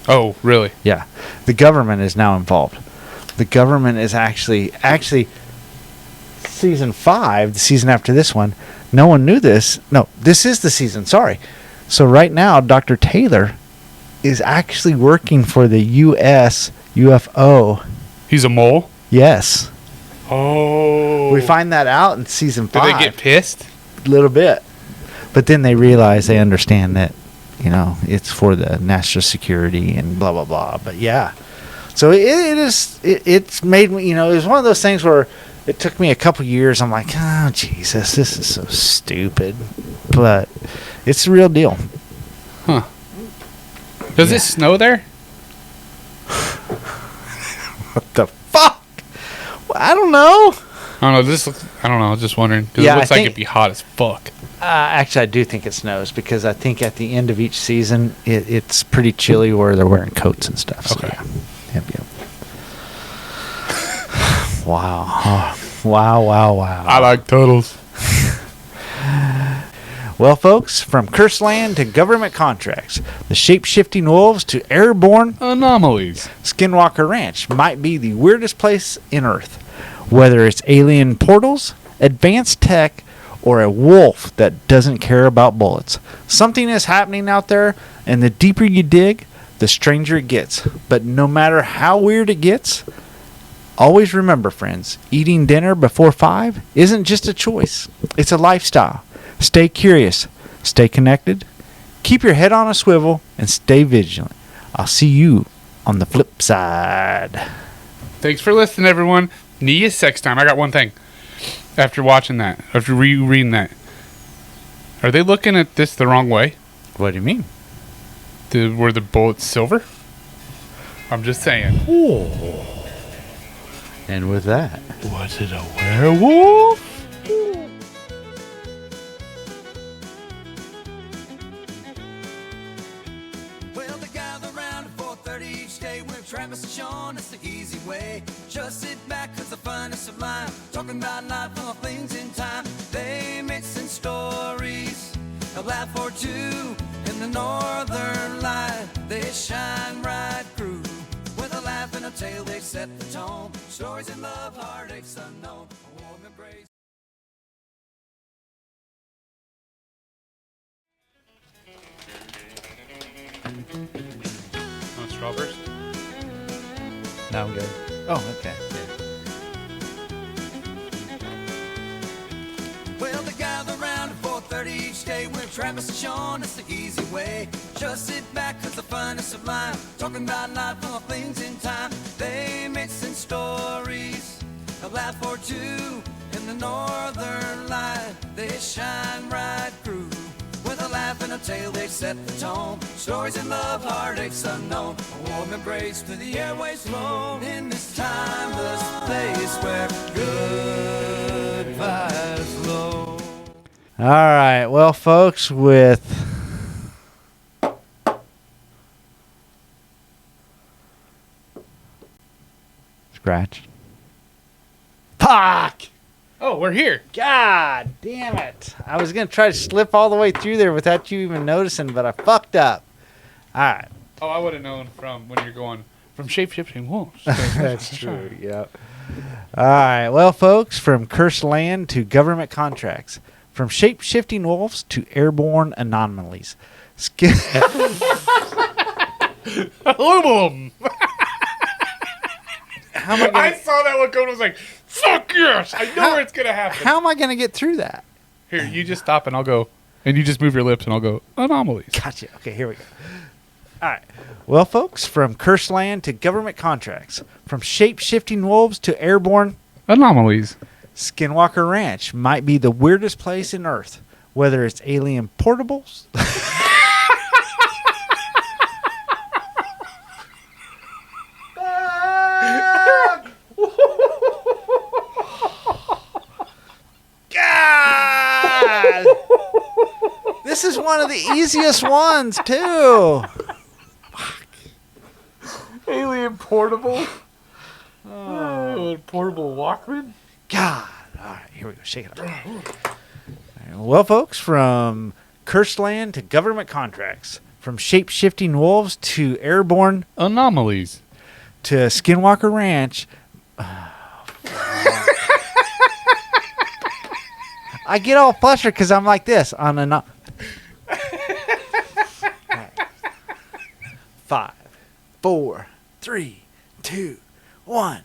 Oh, really? Yeah. The government is now involved. The government is actually season 5, the season after this one, no one knew this. No, this is the season, sorry. So right now, Dr. Taylor is actually working for the U.S. UFO. He's a mole? Yes. Oh. We find that out in season 5. Do they get pissed? A little bit. But then they realize, they understand that, you know, it's for the national security and blah, blah, blah. But yeah. So it's made me, you know, it was one of those things where it took me a couple years. I'm like, oh, Jesus, this is so stupid. But it's the real deal. Huh. Does it snow there? What the fuck? Well, I don't know. I don't know. I don't know. I was just wondering. Because Yeah, it looks I like think- it'd be hot as fuck. Actually, I do think it snows because I think at the end of each season, it's pretty chilly where they're wearing coats and stuff. So, Okay. yeah. Yep. Wow. Oh, wow. I like turtles. Well, folks, from cursed land to government contracts, the shape-shifting wolves to airborne, Anomalies. Skinwalker Ranch might be the weirdest place in Earth. Whether it's alien portals, advanced tech, or a wolf that doesn't care about bullets. Something is happening out there, and the deeper you dig, the stranger it gets. But no matter how weird it gets, always remember, friends, eating dinner before 5 isn't just a choice. It's a lifestyle. Stay curious, stay connected, keep your head on a swivel, and stay vigilant. I'll see you on the flip side. Thanks for listening, everyone. Nia sex time. I got one thing. After watching that, after rereading that, are they looking at this the wrong way? What do you mean? Were the bullets silver? I'm just saying. And with that, Was it a werewolf? Well, they gather around at 4:30 each day with Travis and Shawn. It's the easy way. Just sit back, cause the fun is sublime. Talking about life and all things in time. They mixing stories, a laugh or two. In the northern light, they shine right through. With a laugh and a tale, they set the tone. Stories in love, heartaches unknown. A warm embrace. Want strawberries? now I'm good. Oh, okay. Well, they gather around at 4:30 each day with Travis and Shawn. It's the easy way. Just sit back, cause the fun is sublime. Talking about life and all things in time. They mixing stories, a laugh or two. In the northern light, they shine right through. With a laugh and a tale, they set the tone. Stories in love, heartaches unknown. A warm embrace to the airways flow. In this timeless place where good vibes flow. All right. Well, folks, with scratch. Fuck! Oh, we're here. God damn it. I was going to try to slip all the way through there without you even noticing, but I fucked up. All right. Oh, I would have known from when you're going from shape-shifting wolves. That's true. Yep. All right. Well, folks, from cursed land to government contracts, from shape-shifting wolves to airborne anomalies. Aluminum. How am I I gonna, saw that one going. I was like, "Fuck yes! I know where it's gonna happen." how am I going to get through that? Here, you just stop and I'll go, and you just move your lips and I'll go anomalies. Gotcha. Okay, here we go. All right. Well, folks, from cursed land to government contracts, from shape-shifting wolves to airborne, Anomalies. Skinwalker Ranch might be the weirdest place in Earth, whether it's alien portables. God! one of the easiest ones, too. Alien portable. Oh, portable Walkman. God. All right, here we go. Shake it up. All right, well, folks, from cursed land to government contracts, from shape-shifting wolves to airborne Anomalies. to Skinwalker Ranch. I get all flustered because I'm like this on a. Right. 5, 4, 3, 2, 1.